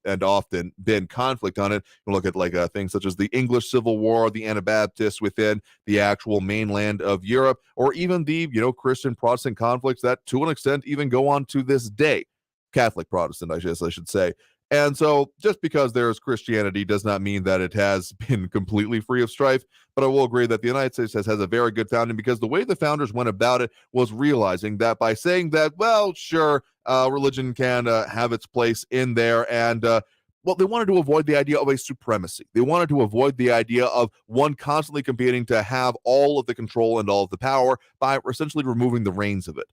been conflict on it. You look at things such as the English Civil War, the Anabaptists within the actual mainland of Europe, or even the Christian Protestant conflicts that to an extent even go on to this day. Catholic Protestant, I should say. And so just because there is Christianity does not mean that it has been completely free of strife. But I will agree that the United States has a very good founding, because the way the founders went about it was realizing that by saying that, well, sure, religion can have its place in there, and they wanted to avoid the idea of a supremacy. They wanted to avoid the idea of one constantly competing to have all of the control and all of the power by essentially removing the reins of it.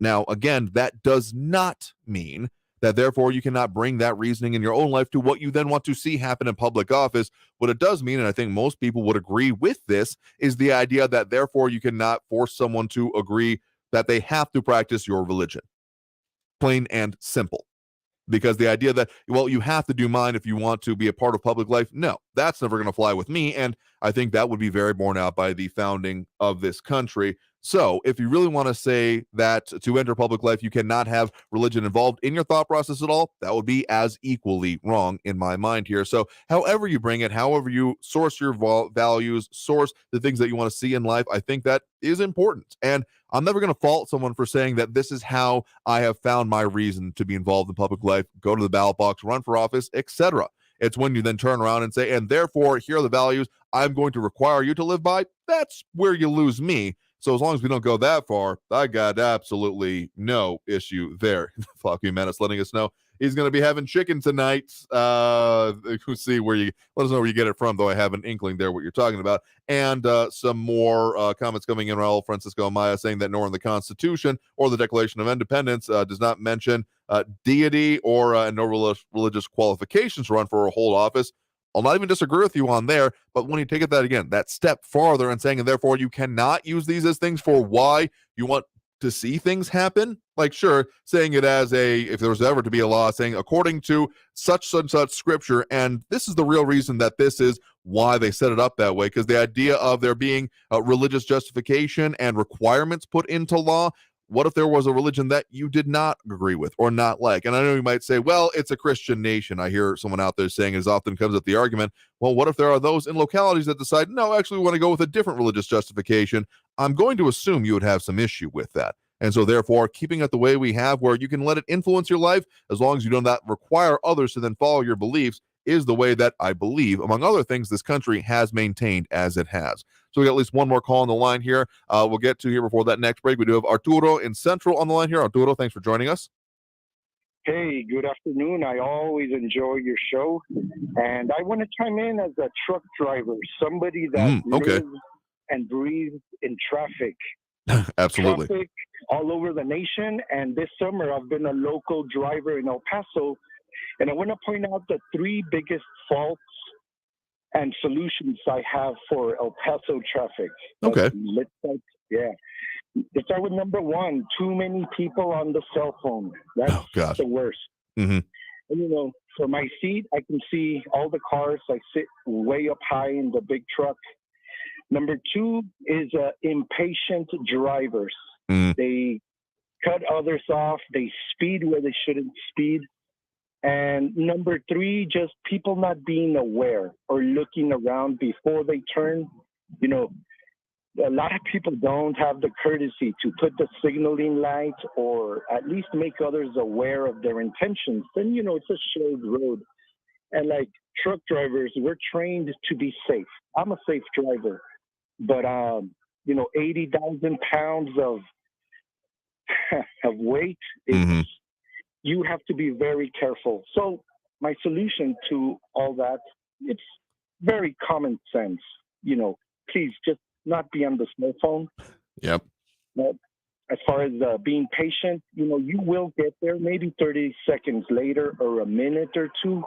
Now, again, that does not mean that therefore you cannot bring that reasoning in your own life to what you then want to see happen in public office. What it does mean, and I think most people would agree with this, is the idea that therefore you cannot force someone to agree that they have to practice your religion. Plain and simple. Because the idea that, well, you have to do mine if you want to be a part of public life, no, that's never going to fly with me. And I think that would be very borne out by the founding of this country. So if you really want to say that to enter public life, you cannot have religion involved in your thought process at all, that would be as equally wrong in my mind here. So however you bring it, however you source your values, source the things that you want to see in life, I think that is important. And I'm never going to fault someone for saying that this is how I have found my reason to be involved in public life, go to the ballot box, run for office, etc. It's when you then turn around and say, and therefore, here are the values I'm going to require you to live by. That's where you lose me. So as long as we don't go that far, I got absolutely no issue there. Fuck you, Menace, letting us know he's going to be having chicken tonight. See where you let us know where you get it from, though I have an inkling there what you're talking about. And some more comments coming in. Raul Francisco Amaya saying that nor in the Constitution or the Declaration of Independence does not mention deity or no religious qualifications to run for a hold office. I'll not even disagree with you on there, but when you take it that step farther and saying, and therefore you cannot use these as things for why you want to see things happen, like sure, saying it as if there was ever to be a law saying according to such and such scripture, and this is the real reason that this is why they set it up that way, because the idea of there being religious justification and requirements put into law. What if there was a religion that you did not agree with or not like? And I know you might say, well, it's a Christian nation. I hear someone out there saying, as often comes up the argument, well, what if there are those in localities that decide, no, actually we want to go with a different religious justification? I'm going to assume you would have some issue with that. And so therefore, keeping it the way we have, where you can let it influence your life, as long as you do not require others to then follow your beliefs, is the way that I believe, among other things, this country has maintained as it has. So we got at least one more call on the line here. We'll get to here before that next break. We do have Arturo in Central on the line here. Arturo, thanks for joining us. Hey, good afternoon. I always enjoy your show. And I want to chime in as a truck driver, somebody that lives and breathes in traffic. Absolutely. Traffic all over the nation. And this summer, I've been a local driver in El Paso. And I want to point out the three biggest faults and solutions I have for El Paso traffic. Okay. Let's start with number one, too many people on the cell phone. That's the worst. Mm-hmm. And, for my seat, I can see all the cars. I sit way up high in the big truck. Number two is impatient drivers. They cut others off. They speed where they shouldn't speed. And number three, just people not being aware or looking around before they turn. A lot of people don't have the courtesy to put the signaling light or at least make others aware of their intentions. Then, it's a shared road. And like truck drivers, we're trained to be safe. I'm a safe driver. But, 80,000 pounds of weight is you have to be very careful. So my solution to all that, it's very common sense. Please just not be on the cell phone. Yep. But as far as being patient, you will get there maybe 30 seconds later or a minute or two.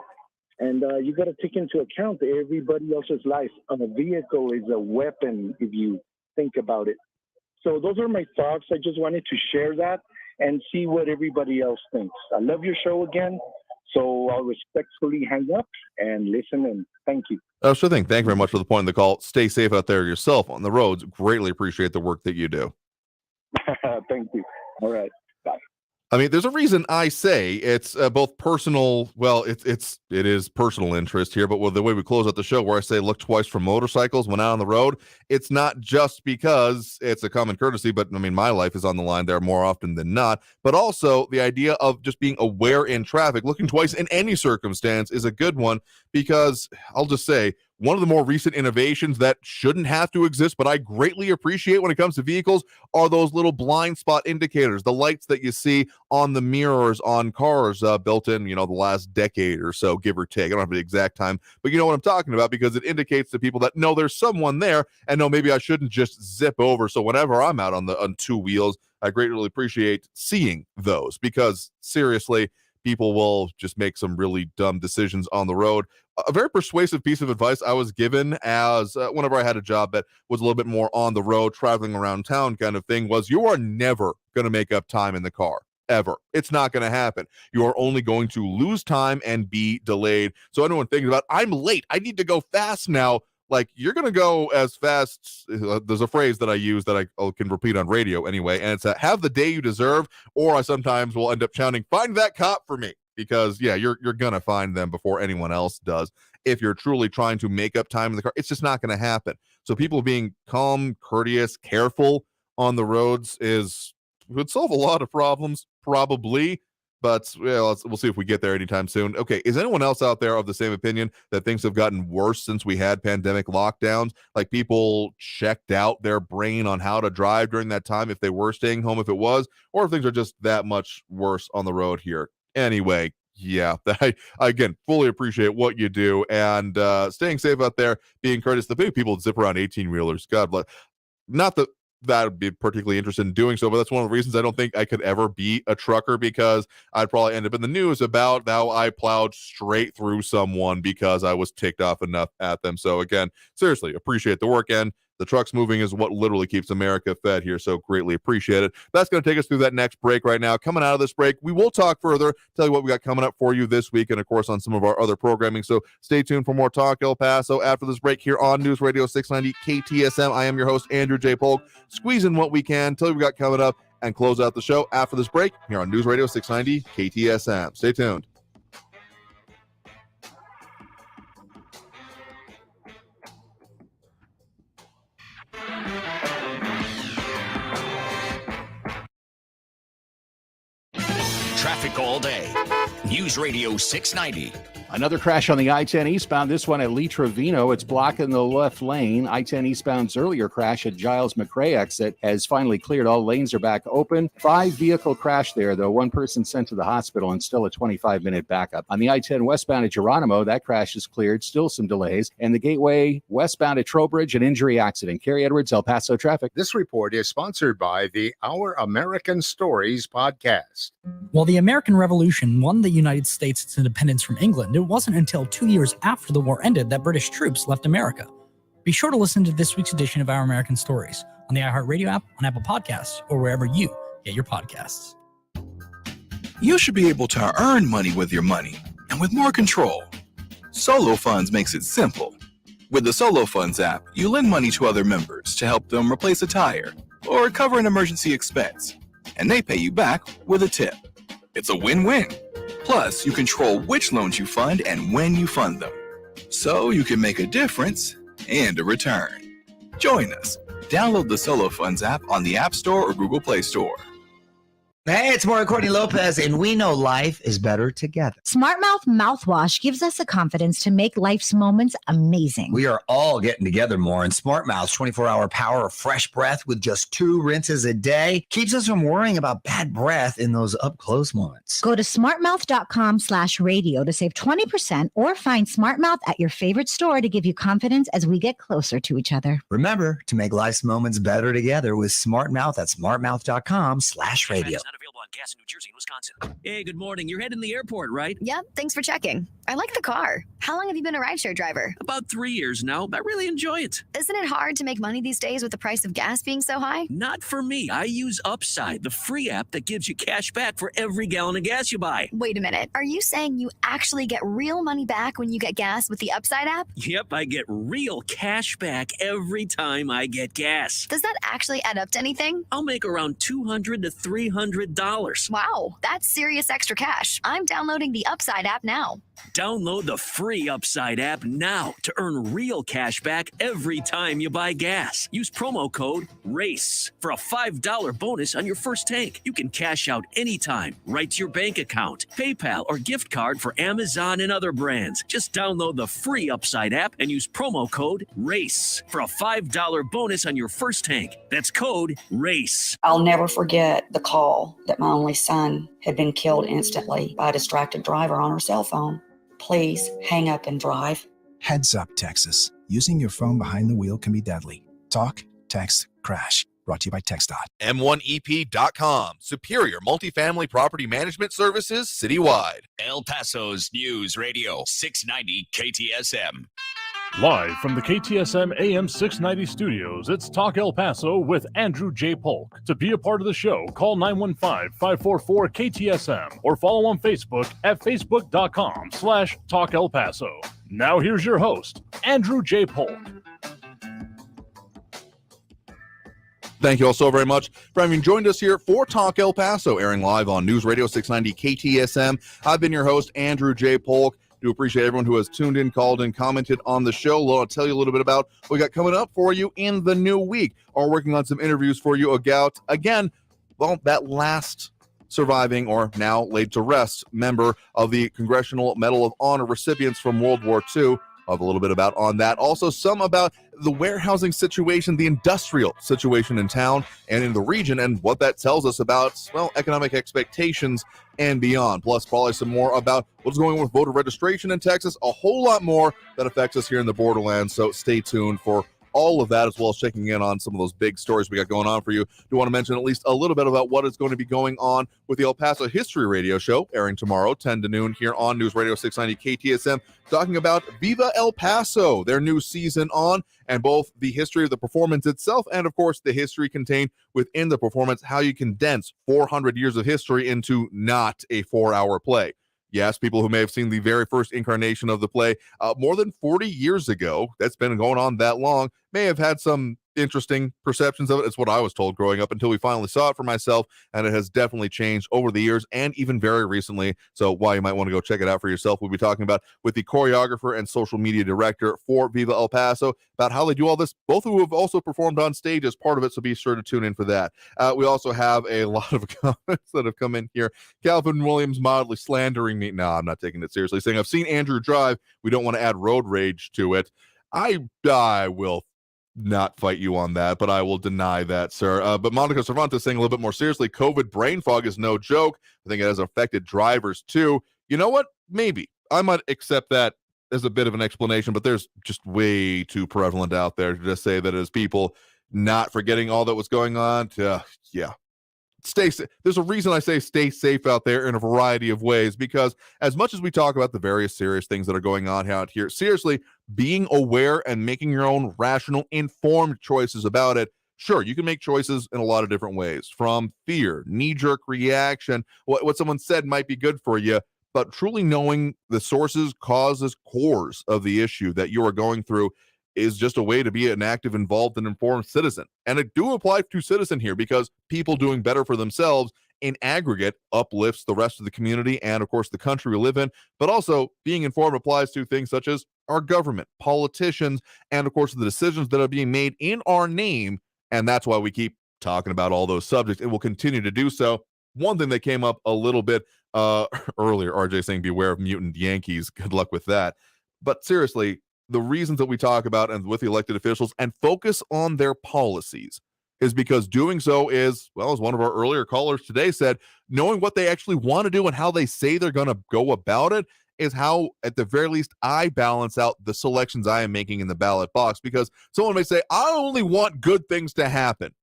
And you got to take into account everybody else's life. A vehicle is a weapon if you think about it. So those are my thoughts. I just wanted to share that and see what everybody else thinks. I love your show again, so I'll respectfully hang up and listen, and thank you. Oh, sure thing. Thank you very much for the point of the call. Stay safe out there yourself on the roads. Greatly appreciate the work that you do. Thank you. All right. Bye. I mean, there's a reason I say it's both personal. Well, it is personal interest here, but with the way we close out the show, where I say look twice for motorcycles when out on the road, it's not just because it's a common courtesy, but I mean, my life is on the line there more often than not. But also the idea of just being aware in traffic, looking twice in any circumstance is a good one, because I'll just say, one of the more recent innovations that shouldn't have to exist, but I greatly appreciate when it comes to vehicles, are those little blind spot indicators, the lights that you see on the mirrors on cars built in, the last decade or so, give or take. I don't have the exact time, but you know what I'm talking about, because it indicates to people that, no, there's someone there, and no, maybe I shouldn't just zip over. So whenever I'm out on two wheels, I greatly appreciate seeing those, because seriously, people will just make some really dumb decisions on the road. A very persuasive piece of advice I was given as whenever I had a job that was a little bit more on the road, traveling around town kind of thing, was you are never going to make up time in the car. Ever. It's not going to happen. You are only going to lose time and be delayed. So anyone thinking about, I'm late, I need to go fast now, like, you're going to go as fast. There's a phrase that I use that I can repeat on radio anyway, and it's have the day you deserve, or I sometimes will end up shouting, find that cop for me. Because, yeah, you're going to find them before anyone else does. If you're truly trying to make up time in the car, it's just not going to happen. So people being calm, courteous, careful on the roads would solve a lot of problems, probably. But we'll see if we get there anytime soon. Okay, is anyone else out there of the same opinion that things have gotten worse since we had pandemic lockdowns? Like, people checked out their brain on how to drive during that time, if they were staying home, if it was, or if things are just that much worse on the road here. Anyway, Yeah, I again fully appreciate what you do, and staying safe out there, being courteous. The big people that zip around 18-wheelers, God bless. Not that would be particularly interested in doing so, but that's one of the reasons I don't think I could ever be a trucker, because I'd probably end up in the news about how I plowed straight through someone because I was ticked off enough at them. So again, seriously, appreciate the work, and the trucks moving is what literally keeps America fed here, so greatly appreciate it. That's going to take us through that next break right now. Coming out of this break, we will talk further, tell you what we got coming up for you this week, and of course on some of our other programming. So stay tuned for more Talk El Paso after this break here on News Radio 690 KTSM. I am your host, Andrew J. Polk. Squeeze in what we can, tell you what we got coming up, and close out the show after this break here on News Radio 690 KTSM. Stay tuned. Traffic all day. News Radio 690. Another crash on the I-10 eastbound, this one at Lee Trevino. It's blocking the left lane. I-10 eastbound's earlier crash at Giles McRae exit has finally cleared. All lanes are back open. 5-vehicle crash there, though. 1 person sent to the hospital and still a 25-minute backup. On the I-10 westbound at Geronimo, that crash is cleared. Still some delays. And the Gateway westbound at Trowbridge, an injury accident. Carrie Edwards, El Paso traffic. This report is sponsored by the Our American Stories podcast. While the American Revolution won the United States its independence from England, it wasn't until 2 years after the war ended that British troops left America. Be sure to listen to this week's edition of Our American Stories on the iHeartRadio app, on Apple Podcasts, or wherever you get your podcasts. You should be able to earn money with your money and with more control. Solo Funds makes it simple. With the Solo Funds app, you lend money to other members to help them replace a tire or cover an emergency expense, and they pay you back with a tip. It's a win-win. Plus, you control which loans you fund and when you fund them, so you can make a difference and a return. Join us. Download the Solo Funds app on the App Store or Google Play Store. Hey, it's Mario Courtney Lopez, and we know life is better together. Smart Mouth mouthwash gives us the confidence to make life's moments amazing. We are all getting together more, and Smart Mouth's 24-hour power of fresh breath with just 2 rinses a day keeps us from worrying about bad breath in those up-close moments. Go to smartmouth.com/radio to save 20% or find Smart Mouth at your favorite store to give you confidence as we get closer to each other. Remember to make life's moments better together with Smart Mouth at smartmouth.com/radio. Available on gas in New Jersey and Wisconsin. Hey, good morning. You're heading to the airport, right? Yep, thanks for checking. I like the car. How long have you been a rideshare driver? About 3 years now. I really enjoy it. Isn't it hard to make money these days with the price of gas being so high? Not for me. I use Upside, the free app that gives you cash back for every gallon of gas you buy. Wait a minute. Are you saying you actually get real money back when you get gas with the Upside app? Yep, I get real cash back every time I get gas. Does that actually add up to anything? I'll make around $200 to $300. Wow, that's serious extra cash. I'm downloading the Upside app now. Download the free Upside app now to earn real cash back every time you buy gas. Use promo code RACE for a $5 bonus on your first tank. You can cash out anytime, right to your bank account, PayPal, or gift card for Amazon and other brands. Just download the free Upside app and use promo code RACE for a $5 bonus on your first tank. That's code RACE. I'll never forget the call that my only son had been killed instantly by a distracted driver on her cell phone. Please hang up and drive. Heads up, Texas. Using your phone behind the wheel can be deadly. Talk, text, crash. Brought to you by TxDOT. M1EP.com. Superior multifamily property management services citywide. El Paso's News Radio 690 KTSM. Live from the KTSM AM 690 studios, it's Talk El Paso with Andrew J. Polk. To be a part of the show, call 915-544-KTSM or follow on Facebook at facebook.com/Talk El Paso. Now here's your host, Andrew J. Polk. Thank you all so very much for having joined us here for Talk El Paso, airing live on News Radio 690 KTSM. I've been your host, Andrew J. Polk. Do appreciate everyone who has tuned in, called in, commented on the show. I'll tell you a little bit about what we got coming up for you in the new week. We're working on some interviews for you about, again, well, that last surviving or now laid to rest member of the Congressional Medal of Honor recipients from World War II. I'll have a little bit about on that. Also, some about the warehousing situation, the industrial situation in town and in the region, and what that tells us about, well, economic expectations and beyond. Plus, probably some more about what's going on with voter registration in Texas, a whole lot more that affects us here in the borderlands. So stay tuned for all of that, as well as checking in on some of those big stories we got going on for you. Do want to mention at least a little bit about what is going to be going on with the El Paso History Radio Show, airing tomorrow, 10 to noon, here on News Radio 690 KTSM, talking about Viva El Paso, their new season on, and both the history of the performance itself and, of course, the history contained within the performance, how you condense 400 years of history into not a 4-hour play. Yes, people who may have seen the very first incarnation of the play more than 40 years ago, that's been going on that long, may have had some interesting perceptions of it. It's what I was told growing up until we finally saw it for myself, and it has definitely changed over the years and even very recently. So why you might want to go check it out for yourself. We'll be talking about with the choreographer and social media director for Viva El Paso about how they do all this, both who have also performed on stage as part of it, so be sure to tune in for that. We also have a lot of comments that have come in here. Calvin Williams mildly slandering me. No, I'm not taking it seriously, saying I've seen Andrew drive. We don't want to add road rage to it. I will not fight you on that, but I will deny that, sir. But Monica Cervantes saying a little bit more seriously, COVID brain fog is no joke. I think it has affected drivers too. You know what? Maybe I might accept that as a bit of an explanation, but there's just way too prevalent out there to just say that as people not forgetting all that was going on. Yeah. Stay safe. There's a reason I say stay safe out there in a variety of ways, because as much as we talk about the various serious things that are going on out here, seriously, being aware and making your own rational, informed choices about it. Sure, you can make choices in a lot of different ways, from fear, knee-jerk reaction, what someone said might be good for you, but truly knowing the sources, causes, cores of the issue that you are going through is just a way to be an active, involved, and informed citizen. And it do apply to citizen here, because people doing better for themselves in aggregate uplifts the rest of the community and, of course, the country we live in. But also, being informed applies to things such as our government, politicians, and, of course, the decisions that are being made in our name. And that's why we keep talking about all those subjects, and we'll continue to do so. One thing that came up a little bit earlier, RJ saying beware of mutant Yankees. Good luck with that. But seriously, the reasons that we talk about and with the elected officials and focus on their policies is because doing so is, well, as one of our earlier callers today said, knowing what they actually want to do and how they say they're going to go about it is how, at the very least, I balance out the selections I am making in the ballot box. Because someone may say, I only want good things to happen.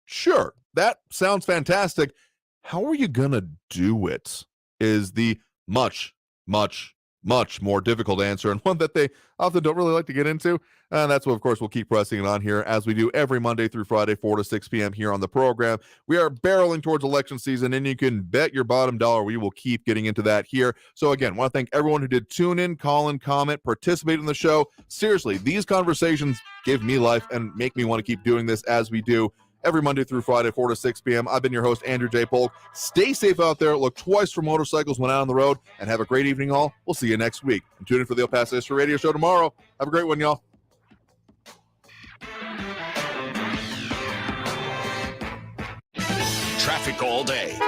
Sure, that sounds fantastic. How are you going to do it is the much more difficult answer, and one that they often don't really like to get into. And that's what, of course, we'll keep pressing it on here, as we do every Monday through Friday, 4 to 6 p.m. here on the program. We are barreling towards election season, and you can bet your bottom dollar we will keep getting into that here. So again, want to thank everyone who did tune in, call in, comment, participate in the show. Seriously, these conversations give me life and make me want to keep doing this, as we do every Monday through Friday, 4 to 6 p.m. I've been your host, Andrew J. Polk. Stay safe out there. Look twice for motorcycles when out on the road, and have a great evening, all. We'll see you next week. And tune in for the El Paso History Radio Show tomorrow. Have a great one, y'all. Traffic all day.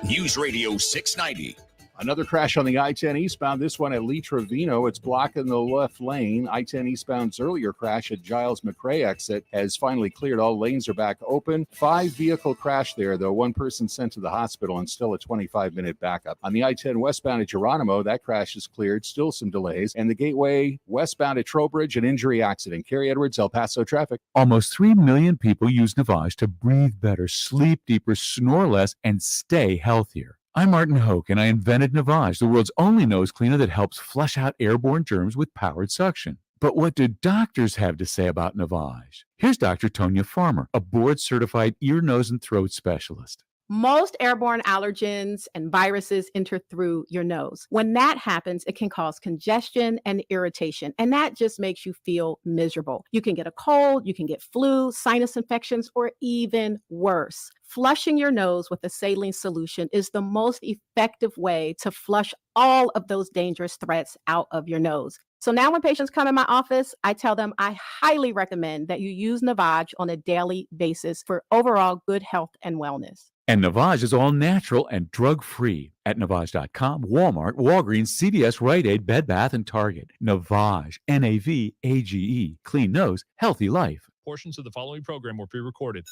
News Radio 690. Another crash on the I-10 eastbound, this one at Lee Trevino. It's blocking the left lane. I-10 eastbound's earlier crash at Giles McRae exit has finally cleared. All lanes are back open. 5-vehicle crash there, though. 1 person sent to the hospital and still a 25-minute backup. On the I-10 westbound at Geronimo, that crash is cleared. Still some delays. And the Gateway westbound at Trowbridge, an injury accident. Kerry Edwards, El Paso traffic. Almost 3 million people use Navage to breathe better, sleep deeper, snore less, and stay healthier. I'm Martin Hoke, and I invented Navage, the world's only nose cleaner that helps flush out airborne germs with powered suction. But what do doctors have to say about Navage? Here's Dr. Tonya Farmer, a board-certified ear, nose, and throat specialist. Most airborne allergens and viruses enter through your nose. When that happens, it can cause congestion and irritation, and that just makes you feel miserable. You can get a cold, you can get flu, sinus infections, or even worse. Flushing your nose with a saline solution is the most effective way to flush all of those dangerous threats out of your nose. So now when patients come in my office, I tell them I highly recommend that you use Navage on a daily basis for overall good health and wellness. And Navage is all natural and drug-free at Navage.com, Walmart, Walgreens, CVS, Rite Aid, Bed Bath, and Target. Navage, Navage, clean nose, healthy life. Portions of the following program were pre-recorded.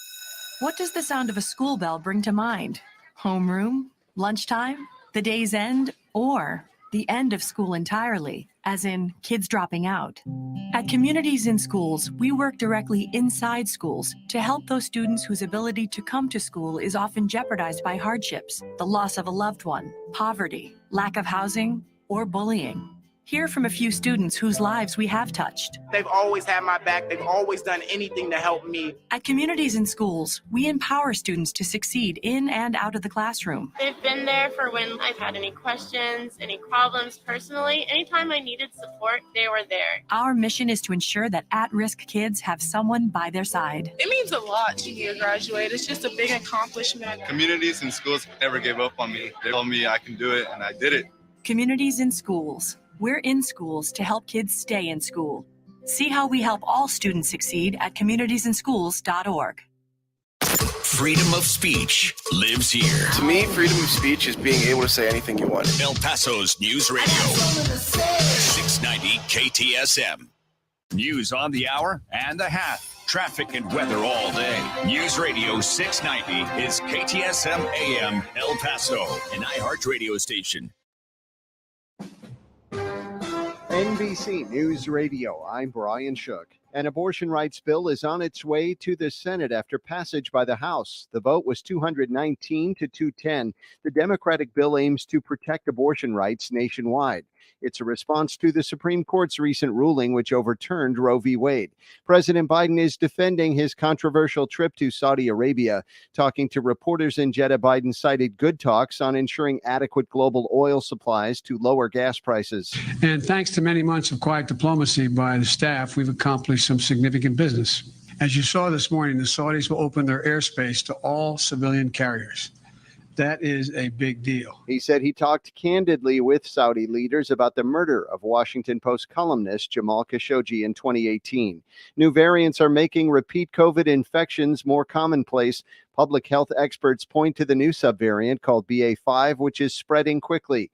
What does the sound of a school bell bring to mind? Homeroom? Lunchtime? The day's end? Or the end of school entirely, as in kids dropping out? At Communities in Schools, we work directly inside schools to help those students whose ability to come to school is often jeopardized by hardships, the loss of a loved one, poverty, lack of housing, or bullying. Hear from a few students whose lives we have touched. They've always had my back. They've always done anything to help me. At Communities in Schools, we empower students to succeed in and out of the classroom. They've been there for when I've had any questions, any problems personally. Anytime I needed support, they were there. Our mission is to ensure that at-risk kids have someone by their side. It means a lot to hear graduate. It's just a big accomplishment. Communities in Schools never gave up on me. They told me I can do it, and I did it. Communities in Schools. We're in schools to help kids stay in school. See how we help all students succeed at communitiesinschools.org. Freedom of speech lives here. To me, freedom of speech is being able to say anything you want. El Paso's News Radio, 690 KTSM. News on the hour and a half. Traffic and weather all day. News Radio 690 is KTSM AM El Paso, an iHeart radio station. NBC News Radio, I'm Brian Shook. An abortion rights bill is on its way to the Senate after passage by the House. The vote was 219 to 210. The Democratic bill aims to protect abortion rights nationwide. It's a response to the Supreme Court's recent ruling, which overturned Roe v. Wade. President Biden is defending his controversial trip to Saudi Arabia. Talking to reporters in Jeddah, Biden cited good talks on ensuring adequate global oil supplies to lower gas prices. And thanks to many months of quiet diplomacy by the staff, we've accomplished some significant business. As you saw this morning, the Saudis will open their airspace to all civilian carriers. That is a big deal. He said he talked candidly with Saudi leaders about the murder of Washington Post columnist Jamal Khashoggi in 2018. New variants are making repeat COVID infections more commonplace. Public health experts point to the new subvariant called BA5, which is spreading quickly.